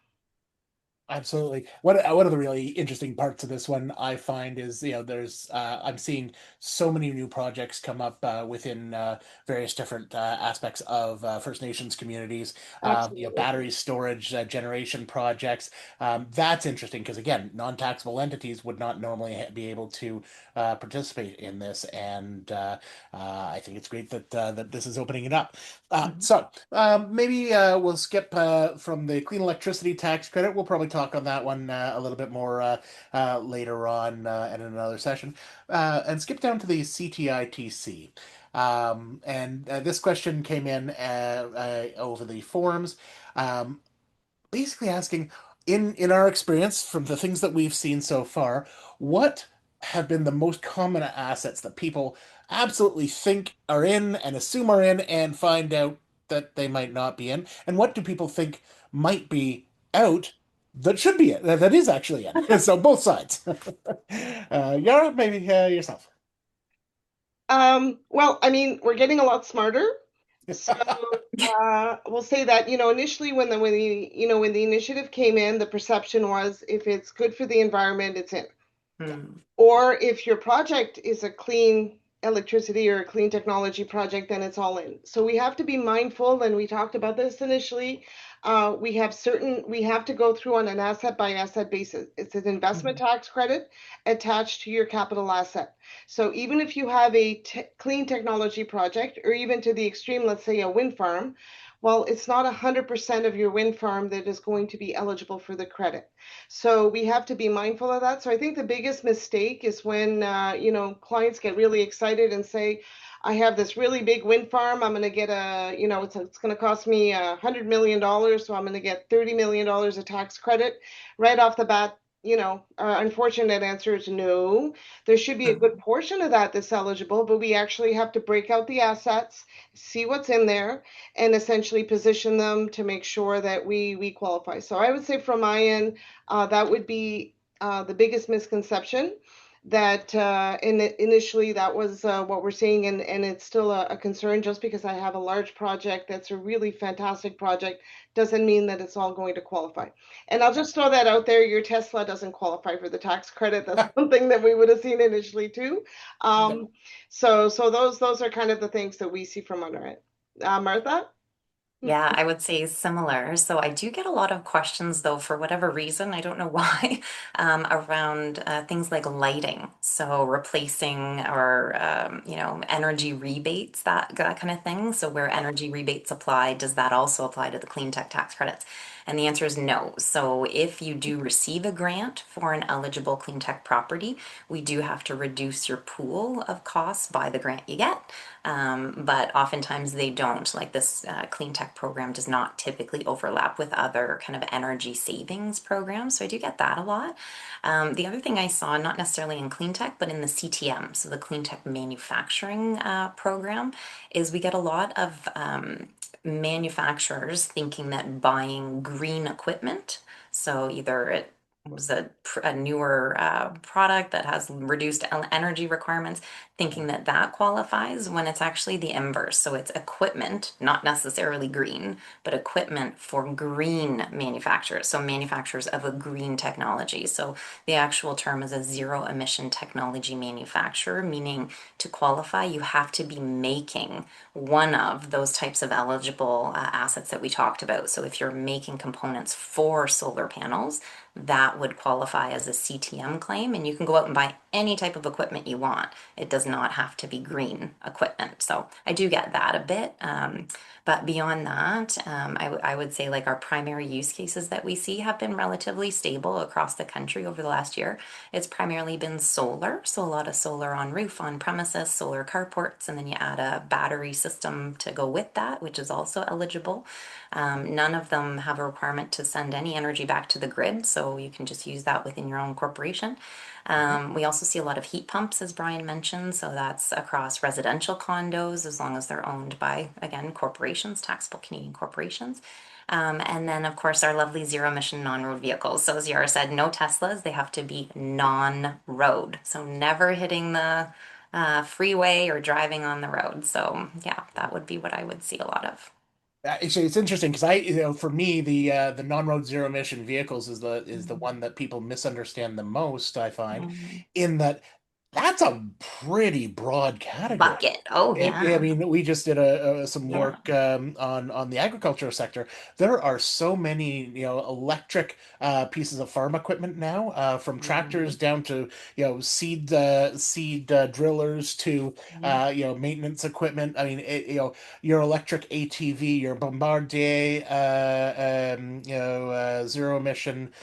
Absolutely. One of the really interesting parts of this one I find is, there's I'm seeing so many new projects come up within various different aspects of First Nations communities. Absolutely. Battery storage generation projects. That's interesting because again, non-taxable entities would not normally be able to participate in this, and I think it's great that this is opening it up. So maybe we'll skip from the clean electricity tax credit. We'll probably talk on that one a little bit more later on in another session, and skip down to the CTITC. And this question came in over the forums, basically asking, in our experience from the things that we've seen so far, what have been the most common assets that people absolutely think are in and assume are in and find out that they might not be in? And what do people think might be out that should be in, that is actually in? So both sides. Yara, maybe yourself. Well, I mean, we're getting a lot smarter. So we'll say that, initially when the initiative came in, the perception was if it's good for the environment, it's in. Or if your project is a clean electricity or a clean technology project, then it's all in. So we have to be mindful, and we talked about this initially, we have to go through on an asset by asset basis. It's an investment tax credit attached to your capital asset. So even if you have a clean technology project, or even to the extreme, let's say a wind farm, well, it's not 100% of your wind farm that is going to be eligible for the credit. So we have to be mindful of that. So I think the biggest mistake is when, clients get really excited and say, I have this really big wind farm. I'm going to get it's going to cost me $100 million. So I'm going to get $30 million of tax credit right off the bat. Unfortunate answer is no. There should be a good portion of that that's eligible, but we actually have to break out the assets, see what's in there, and essentially position them to make sure that we qualify. So I would say from my end, that would be the biggest misconception, that initially that was what we're seeing, and it's still a concern. Just because I have a large project that's a really fantastic project doesn't mean that it's all going to qualify. And I'll just throw that out there, your Tesla doesn't qualify for the tax credit. That's something that we would have seen initially too. So those are kind of the things that we see from on our end. Martha? Yeah, I would say similar. So I do get a lot of questions, though, for whatever reason, I don't know why, around things like lighting. So replacing or, energy rebates, that kind of thing. So where energy rebates apply, does that also apply to the clean tech tax credits? And the answer is no. So if you do receive a grant for an eligible clean tech property, we do have to reduce your pool of costs by the grant you get. But oftentimes they don't. Like this clean tech program does not typically overlap with other kind of energy savings programs. So I do get that a lot. The other thing I saw, not necessarily in clean tech, but in the CTM, so the clean tech manufacturing program, is we get a lot of manufacturers thinking that buying green equipment, so either it was a newer product that has reduced energy requirements, thinking that that qualifies when it's actually the inverse. So it's equipment, not necessarily green, but equipment for green manufacturers. So manufacturers of a green technology. So the actual term is a zero emission technology manufacturer, meaning to qualify, you have to be making one of those types of eligible assets that we talked about. So if you're making components for solar panels, that would qualify as a CTM claim, and you can go out and buy any type of equipment you want. It does not have to be green equipment. So I do get that a bit. But beyond that, I would say like our primary use cases that we see have been relatively stable across the country over the last year. It's primarily been solar. So a lot of solar on roof, on premises, solar carports, and then you add a battery system to go with that, which is also eligible. None of them have a requirement to send any energy back to the grid, so you can just use that within your own corporation. We also see a lot of heat pumps, as Brian mentioned, so that's across residential condos, as long as they're owned by, again, corporations, taxable Canadian corporations. And then, of course, our lovely zero emission non-road vehicles. So as Yara said, no Teslas, they have to be non-road, so never hitting the freeway or driving on the road. So yeah, that would be what I would see a lot of. Actually, it's interesting because for me, the non-road zero emission vehicles is the one that people misunderstand the most, I find, Mhm. in that that's a pretty broad category. Bucket. Oh, I yeah. mean, we just did some Yeah. work on the agricultural sector. There are so many, electric pieces of farm equipment now, from tractors Mhm. down to, seed drillers to, Yeah. maintenance equipment. I mean, your electric ATV, your Bombardier, zero emission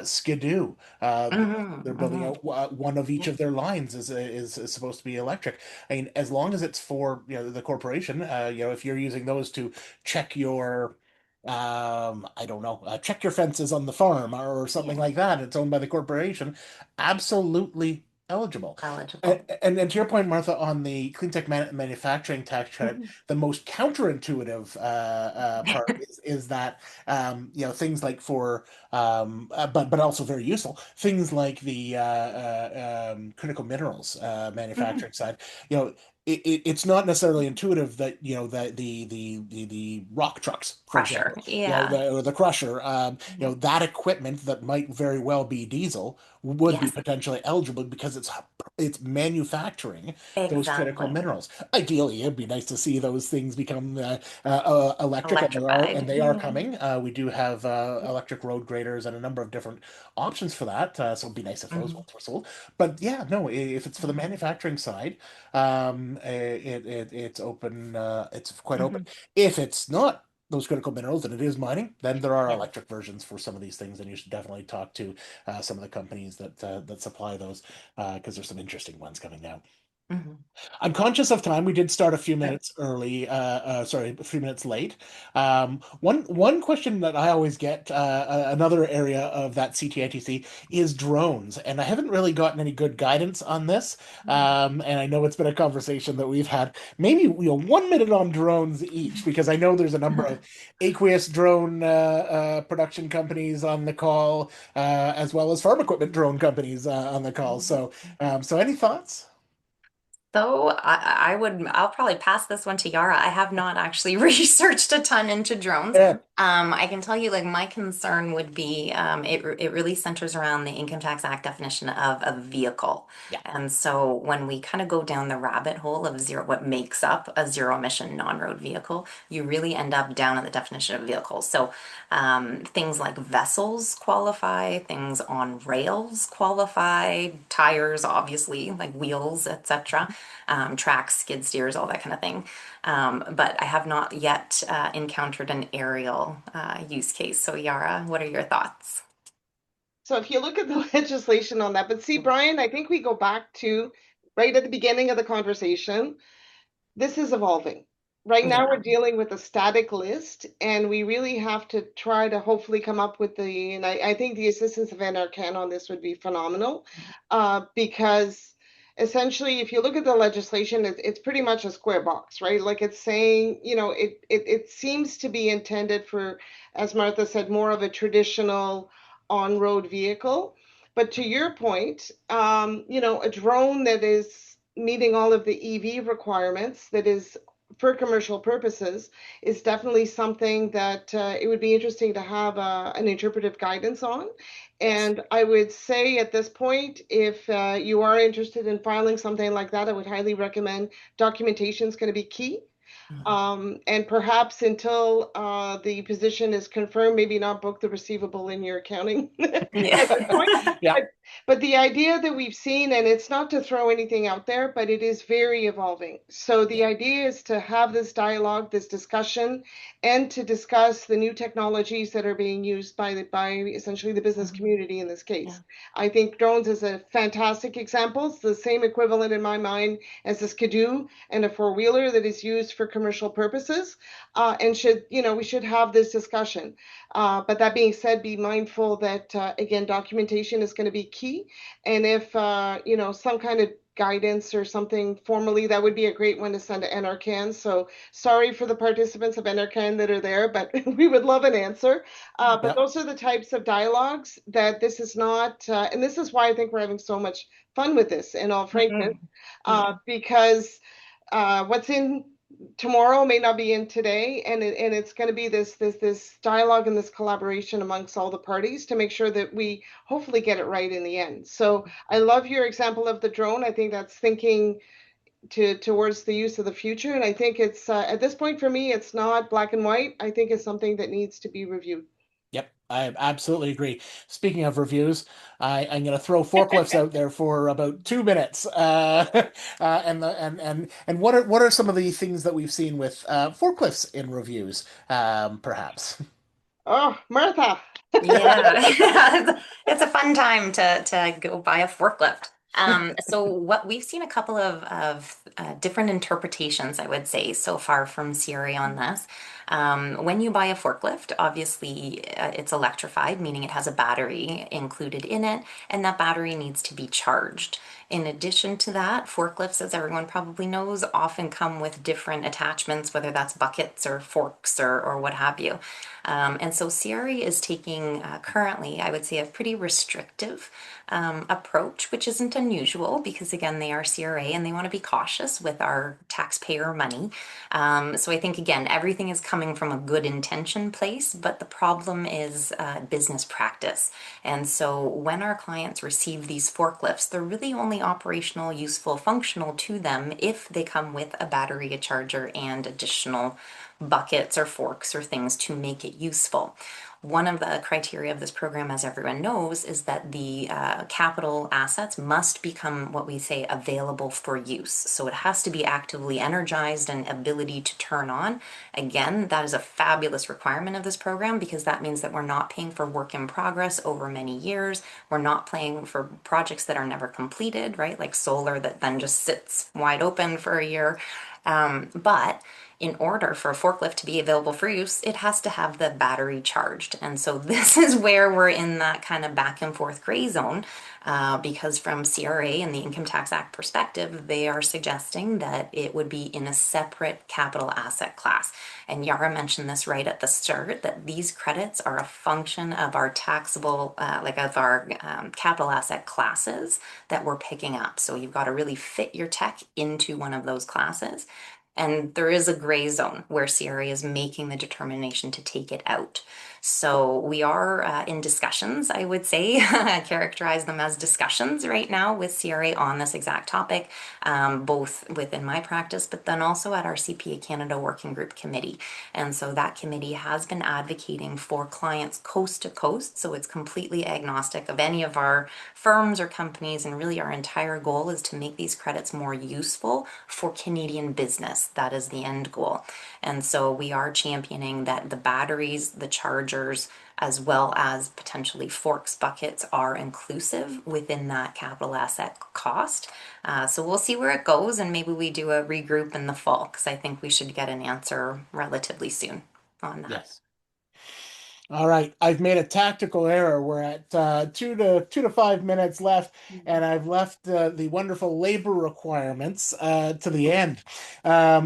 Skidoo. Mhm. They're building Mhm. out one of each Yeah. of their lines is supposed to be electric. I mean, as long as it's for, the corporation, if you're using those to check your, I don't know, check your fences on the farm or something Yeah. like that, it's owned by the corporation, absolutely eligible. And, Eligible. and to your point, Martha, on the clean tech manufacturing tax credit, Mhm. the most counterintuitive part is that, things like for, but also very useful, things like the critical minerals Mhm. manufacturing side. You know, it's not necessarily intuitive that that the rock trucks, for Pressure. example, Yeah. or the crusher, Mhm. that equipment that might very well be diesel would be Yes, potentially eligible because it's manufacturing those critical exactly. minerals. Ideally, it'd be nice to see those things become electric, and Electrified. they are Yeah. coming. We do have electric road graders and a number of different options for that. So it'd be nice if those Mhm. ones were sold. But yeah, no, if it's for the Mhm. manufacturing side, it's open. It's quite open. Mhm. If it's not those critical minerals and it is mining, then there are Yeah. electric versions for some of these things, and you should definitely talk to some of the companies that supply those because there's some interesting ones coming now. Mhm. I'm conscious of time. We did start a few Sure. minutes early. Sorry, a few minutes late. One question that I always get, another area of that CTITC is drones, and I haven't really gotten any good guidance on this. And I know it's been a conversation that we've had. Maybe 1 minute on drones each, because I know there's a number of aqueous drone production companies on the call, as well as farm equipment drone companies on the call. So any thoughts? So I'll probably pass this one to Yara. I have not actually researched a ton into drones. Yeah. I can tell you, like, my concern would be it really centers around the Income Tax Act definition of a vehicle. Yeah. And so when we kind of go down the rabbit hole of zero, what makes up a zero emission non-road vehicle, you really end up down at the definition of vehicle. So things like vessels qualify, things on rails qualify, tires, obviously, like wheels, etc., tracks, skid steers, all that kind of thing. But I have not yet encountered an aerial use case. So, Yara, what are your thoughts? So if you look at the legislation on that, but see, Brian, I think we go back to right at the beginning of the conversation. This is evolving. Right now, Yeah. we're dealing with a static list, and we really have to try to hopefully come up with and I think the assistance of NRCan on this would be phenomenal, because essentially, if you look at the legislation, it's pretty much a square box, right? Like it's saying, it seems to be intended for, as Martha said, more of a traditional on-road vehicle. But to your point, a drone that is meeting all of the EV requirements, that is for commercial purposes, is definitely something that it would be interesting to have an interpretive guidance on. Yes. And I would say at this point, if you are interested in filing something like that, I would highly recommend documentation is going to be key. Mhm. And perhaps until the position is confirmed, maybe not book the receivable in your accounting at this point. Yeah. Yeah. But the idea that we've seen, and it's not to throw anything out there, but it is very evolving. So the Yeah. idea is to have this dialogue, this discussion, and to discuss the new technologies that are being used by essentially the business Mhm. community in this Yeah. case. I think drones is a fantastic example. It's the same equivalent in my mind as a skidoo and a four-wheeler that is used for commercial purposes, and we should have this discussion. But that being said, be mindful that again, documentation is going to be key. And if some kind of guidance or something formally, that would be a great one to send to NRCan. So sorry for the participants of NRCan that are there, but we would love an answer. But Yeah. those are the types of dialogues that this is not, and this is why I think we're having so much fun with this, in all frankness, Mhm. Yeah. because what's in tomorrow may not be in today, and it's going to be this dialogue and this collaboration amongst all the parties to make sure that we hopefully get it right in the end. So I love your example of the drone. I think that's thinking towards the use of the future, and I think it's at this point for me, it's not black and white. I think it's something that needs to be reviewed. Yep, I absolutely agree. Speaking of reviews, I'm going to throw Forklifts out there for about 2 minutes. And what are some of the things that we've seen with Forklifts in reviews, perhaps? Oh, Martha. Yeah, it's a fun time to go buy a forklift. So what we've seen a couple of different interpretations, I would say, so far from Siri on this. When you buy a forklift, obviously it's electrified, meaning it has a battery included in it, and that battery needs to be charged. In addition to that, forklifts, as everyone probably knows, often come with different attachments, whether that's buckets or forks or what have you. And so CRA is taking currently, I would say, a pretty restrictive approach, which isn't unusual because, again, they are CRA and they want to be cautious with our taxpayer money. So I think, again, everything is coming from a good intention place, but the problem is business practice. And so when our clients receive these forklifts, they're really only operational, useful, functional to them if they come with a battery, a charger, and additional buckets or forks or things to make it useful. One of the criteria of this program, as everyone knows, is that the capital assets must become what we say available for use. So it has to be actively energized and ability to turn on. Again, that is a fabulous requirement of this program because that means that we're not paying for work in progress over many years. We're not paying for projects that are never completed, right? Like solar that then just sits wide open for a year. But in order for a forklift to be available for use, it has to have the battery charged. And so this is where we're in that kind of back and forth gray zone because from CRA and the Income Tax Act perspective, they are suggesting that it would be in a separate capital asset class. And Yara mentioned this right at the start, that these credits are a function of our taxable, of our capital asset classes that we're picking up. So you've got to really fit your tech into one of those classes. And there is a gray zone where CRA is making the determination to take it out. So we are in discussions, I would say, characterize them as discussions right now with CRA on this exact topic, both within my practice, but then also at our CPA Canada Working Group Committee. And so that committee has been advocating for clients coast to coast. So it's completely agnostic of any of our firms or companies. And really our entire goal is to make these credits more useful for Canadian business. That is the end goal. And so we are championing that the batteries, the chargers, as well as potentially forks buckets are inclusive within that capital asset cost. So we'll see where it goes, and maybe we do a regroup in the fall because I think we should get an answer relatively soon on that. Yes. All right, I've made a tactical error. We're at 2 to 5 minutes left, and I've left the wonderful labor requirements to the end,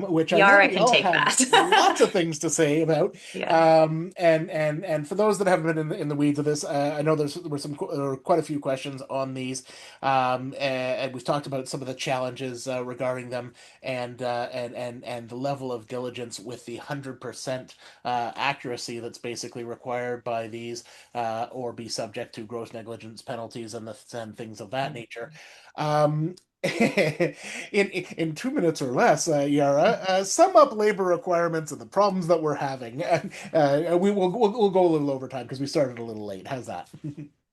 which I know Yara we can all take have that. lots of things to say about. Yeah. And for those that haven't been in the weeds of this, I know there were quite a few questions on these, and we've talked about some of the challenges regarding them, and the level of diligence with the 100% accuracy that's basically required by these, or be subject to gross negligence penalties and things of that nature. In 2 minutes or less, Yara, sum up labor requirements and the problems that we're having. We'll go a little over time because we started a little late. How's that?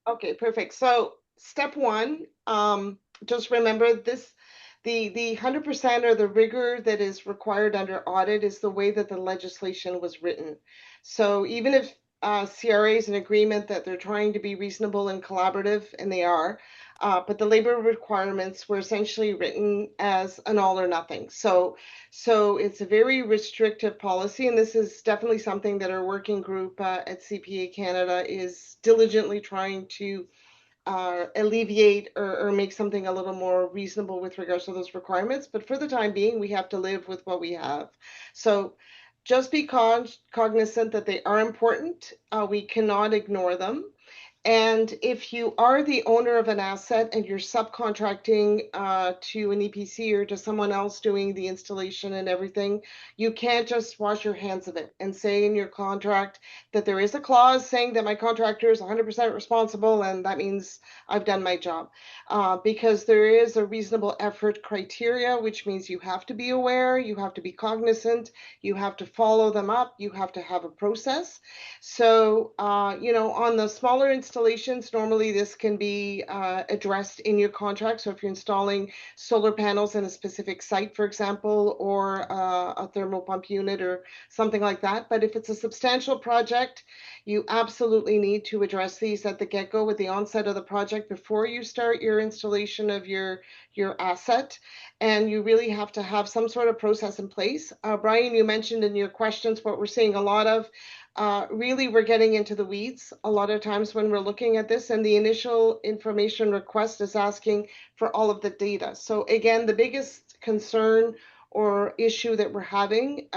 Okay, perfect. So step one, just remember this, the 100% or the rigor that is required under audit is the way that the legislation was written. So even if CRA is in agreement that they're trying to be reasonable and collaborative, and they are, but the labor requirements were essentially written as an all or nothing. So it's a very restrictive policy, and this is definitely something that our working group at CPA Canada is diligently trying to alleviate or make something a little more reasonable with regards to those requirements. But for the time being, we have to live with what we have. So just be cognizant that they are important. We cannot ignore them. And if you are the owner of an asset and you're subcontracting to an EPC or to someone else doing the installation and everything, you can't just wash your hands of it and say in your contract that there is a clause saying that my contractor is 100% responsible and that means I've done my job. Because there is a reasonable effort criteria, which means you have to be aware, you have to be cognizant, you have to follow them up, you have to have a process. So, on the smaller installations, installations, normally this can be addressed in your contract. So if you're installing solar panels in a specific site, for example, or a thermal pump unit or something like that. But if it's a substantial project, you absolutely need to address these at the get-go with the onset of the project before you start your installation of your asset. And you really have to have some sort of process in place. Brian, you mentioned in your questions what we're seeing a lot of. Really, we're getting into the weeds a lot of times when we're looking at this, and the initial information request is asking for all of the data. So again, the biggest concern or issue that we're having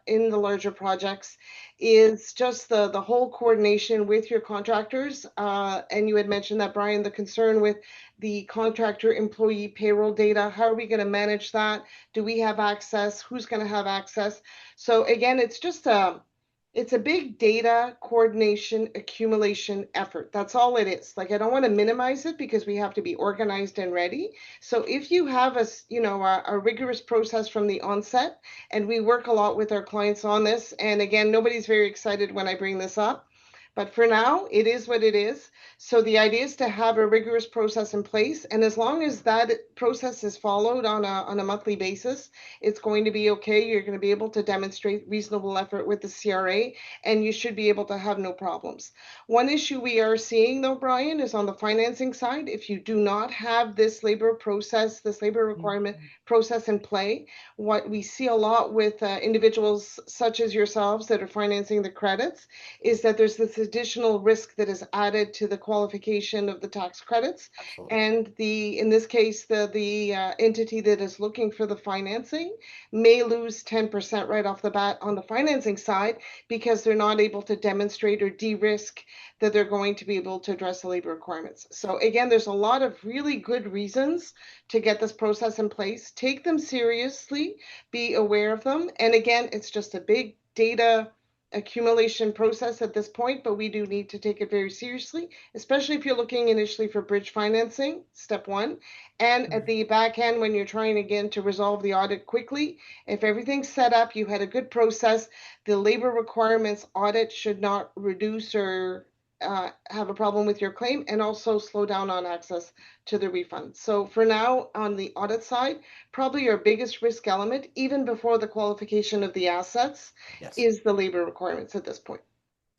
in the larger projects is just the whole coordination with your contractors. And you had mentioned that, Brian, the concern with the contractor employee payroll data. How are we going to manage that? Do we have access? Who's going to have access? So again, it's a big data coordination accumulation effort. That's all it is. Like, I don't want to minimize it because we have to be organized and ready. So if you have a rigorous process from the onset, and we work a lot with our clients on this, and again, nobody's very excited when I bring this up, but for now, it is what it is. So the idea is to have a rigorous process in place. And as long as that process is followed on a monthly basis, it's going to be okay. You're going to be able to demonstrate reasonable effort with the CRA, and you should be able to have no problems. One issue we are seeing, though, Brian, is on the financing side. If you do not have this labor requirement process in play, what we see a lot with individuals such as yourselves that are financing the credits is that there's this additional risk that is added to the qualification of the tax credits. Absolutely. And in this case, the entity that is looking for the financing may lose 10% right off the bat on the financing side because they're not able to demonstrate or de-risk that they're going to be able to address the labor requirements. So again, there's a lot of really good reasons to get this process in place. Take them seriously, be aware of them. And again, it's just a big data accumulation process at this point, but we do need to take it very seriously, especially if you're looking initially for bridge financing, step one. And at the back end, when you're trying again to resolve the audit quickly, if everything's set up, you had a good process, the labor requirements audit should not reduce or have a problem with your claim, and also slow down on access to the refund. So for now, on the audit side, probably your biggest risk element, even before the qualification of the assets, Yes. is the labor requirements at this point.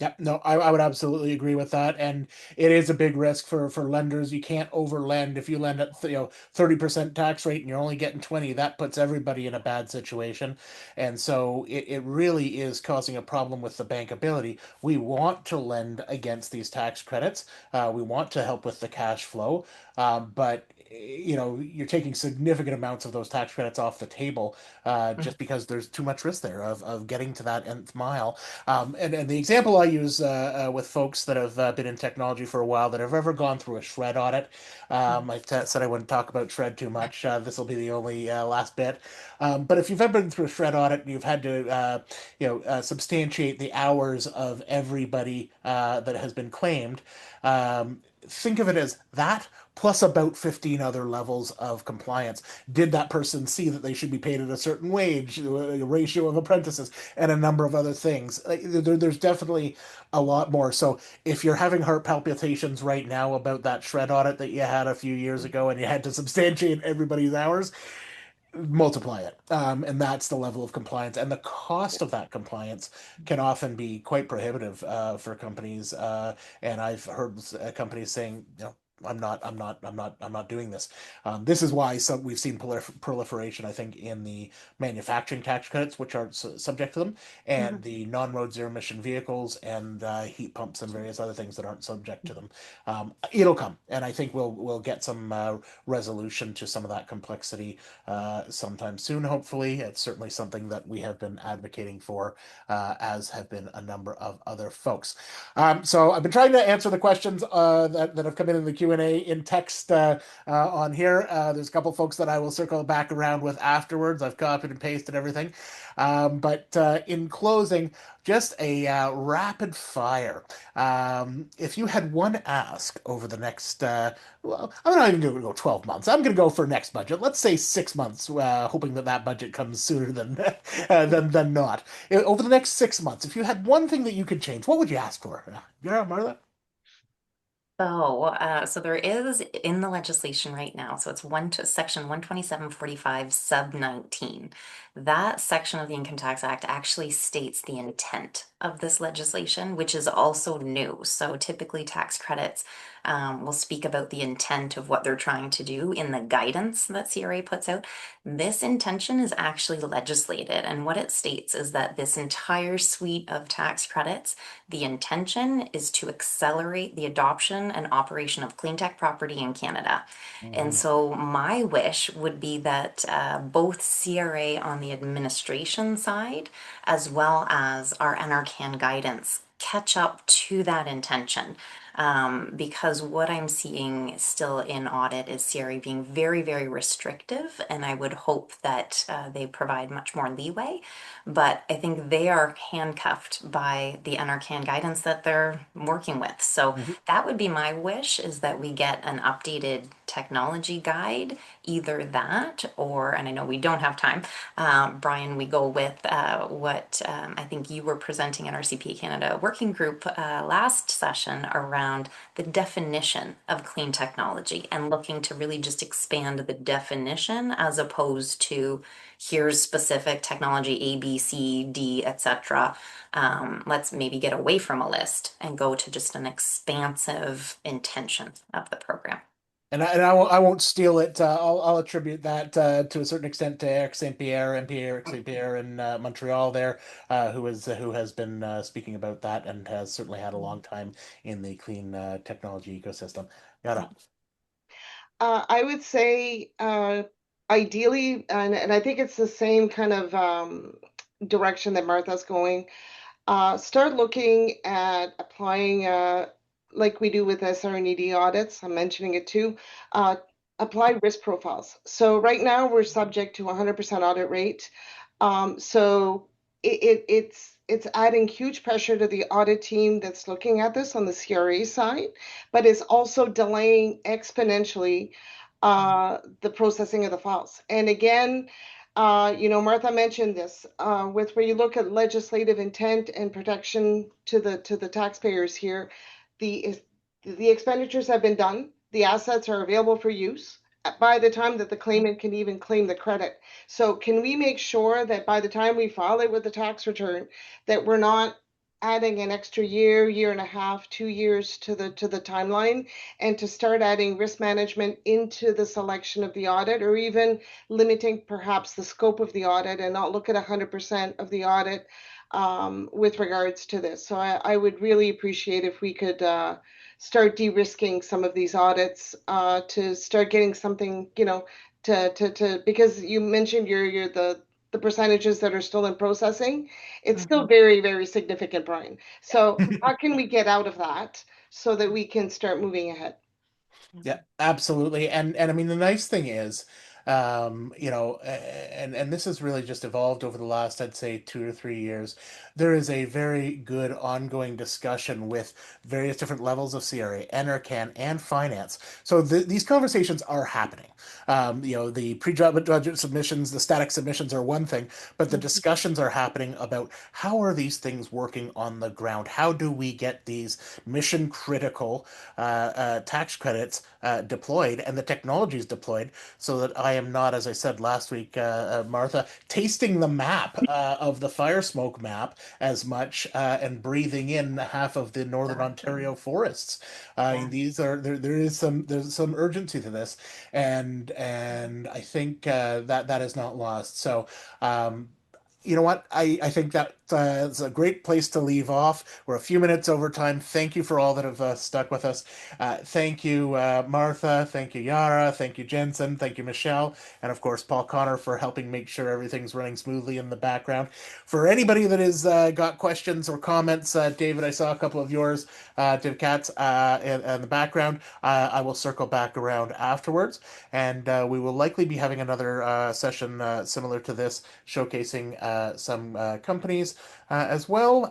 Yeah, no, I would absolutely agree with that, and it is a big risk for lenders. You can't overlend. If you lend at 30% tax rate and you're only getting 20, that puts everybody in a bad situation, and so it really is causing a problem with the bankability. We want to lend against these tax credits. We want to help with the cash flow, but you're taking significant amounts of those tax credits off the table just because there's too much risk there of getting to that nth mile. And the example I use with folks that have been in technology for a while that have ever gone through a shred audit. Said I wouldn't talk about shred too much. This will be the only last bit. But if you've ever been through a shred audit and you've had to, substantiate the hours of everybody that has been claimed, think of it as that plus about 15 other levels of compliance. Did that person see that they should be paid at a certain wage, a ratio of apprentices, and a number of other things? There's definitely a lot more. So if you're having heart palpitations right now about that shred audit that you had a few years ago and you had to substantiate everybody's hours, multiply it. And that's the level of compliance. And the cost of that compliance can often be quite prohibitive for companies. And I've heard companies saying, I'm not doing this. This is why we've seen proliferation, I think, in the manufacturing tax credits, which are subject to them, and the non-road zero emission vehicles and heat pumps and various other things that aren't subject to them. It'll come, and I think we'll get some resolution to some of that complexity sometime soon. Hopefully, it's certainly something that we have been advocating for, as have been a number of other folks. So I've been trying to answer the questions that have come in the Q&A in text on here. There's a couple folks that I will circle back around with afterwards. I've copied and pasted everything. But in closing, just a rapid fire. If you had one ask over the next, well, I'm not even going to go 12 months. I'm going to go for next budget. Let's say 6 months, hoping that budget comes sooner than than not. Over the next 6 months, if you had one thing that you could change, what would you ask for? Yeah, Marla? So there is in the legislation right now, so it's section 12745 sub 19. That section of the Income Tax Act actually states the intent of this legislation, which is also new. So typically tax credits will speak about the intent of what they're trying to do in the guidance that CRA puts out. This intention is actually legislated, and what it states is that this entire suite of tax credits, the intention is to accelerate the adoption and operation of clean tech property in Canada. And so my wish would be that both CRA on the administration side, as well as our NRCan guidance, catch up to that intention. Because what I'm seeing still in audit is CRA being very, very restrictive, and I would hope that they provide much more leeway. But I think they are handcuffed by the NRCan guidance that they're working with. So that would be my wish, is that we get an updated technology guide, either that or, and I know we don't have time, Brian, we go with what I think you were presenting at our CPA Canada working group last session around the definition of clean technology and looking to really just expand the definition as opposed to here's specific technology A, B, C, D, etc. Let's maybe get away from a list and go to just an expansive intention of the program. And I won't steal it. I'll attribute that to a certain extent to Eric St. Pierre, MP Eric St. Pierre in Montreal there, who has been speaking about that and has certainly had a long time in the clean technology ecosystem. Yada. I would say ideally, and I think it's the same kind of direction that Martha's going, start looking at applying, like we do with SR&ED audits, I'm mentioning it too, apply risk profiles. So right now we're subject to 100% audit rate. So it's adding huge pressure to the audit team that's looking at this on the CRA side, but it's also delaying exponentially the processing of the files. And again, Martha mentioned this with where you look at legislative intent and protection to the taxpayers here, the expenditures have been done, the assets are available for use by the time that the claimant can even claim the credit. So can we make sure that by the time we file it with the tax return, that we're not adding an extra year, year and a half, 2 years to the timeline, and to start adding risk management into the selection of the audit, or even limiting perhaps the scope of the audit and not look at 100% of the audit with regards to this. So I would really appreciate if we could start de-risking some of these audits to start getting something, because you mentioned the percentages that are still in processing. It's still very, very significant, Brian. So how can we get out of that so that we can start moving ahead? Yeah, absolutely. And I mean the nice thing is, and this has really just evolved over the last, I'd say, 2 or 3 years. There is a very good ongoing discussion with various different levels of CRA, NRCan, and finance. So these conversations are happening. The pre-budget submissions, the static submissions are one thing, but the discussions are happening about how are these things working on the ground? How do we get these mission critical tax credits deployed and the technologies deployed so that I am not, as I said last week, Martha, tasting the map of the fire smoke map as much and breathing in half of the Northern Ontario forests. There's some urgency to this, and I think that is not lost. So you know what? I think that is a great place to leave off. We're a few minutes over time. Thank you for all that have stuck with us. Thank you, Martha. Thank you, Yara. Thank you, Jensen. Thank you, Michelle. And of course, Paul Connor for helping make sure everything's running smoothly in the background. For anybody that has got questions or comments, David, I saw a couple of yours, David Katz, in the background. I will circle back around afterwards. And we will likely be having another session similar to this, showcasing some companies as well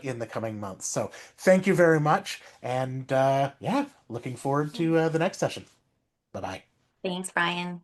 in the coming months. So thank you very much. And yeah, looking forward to the next session. Bye-bye. Thanks, Brian.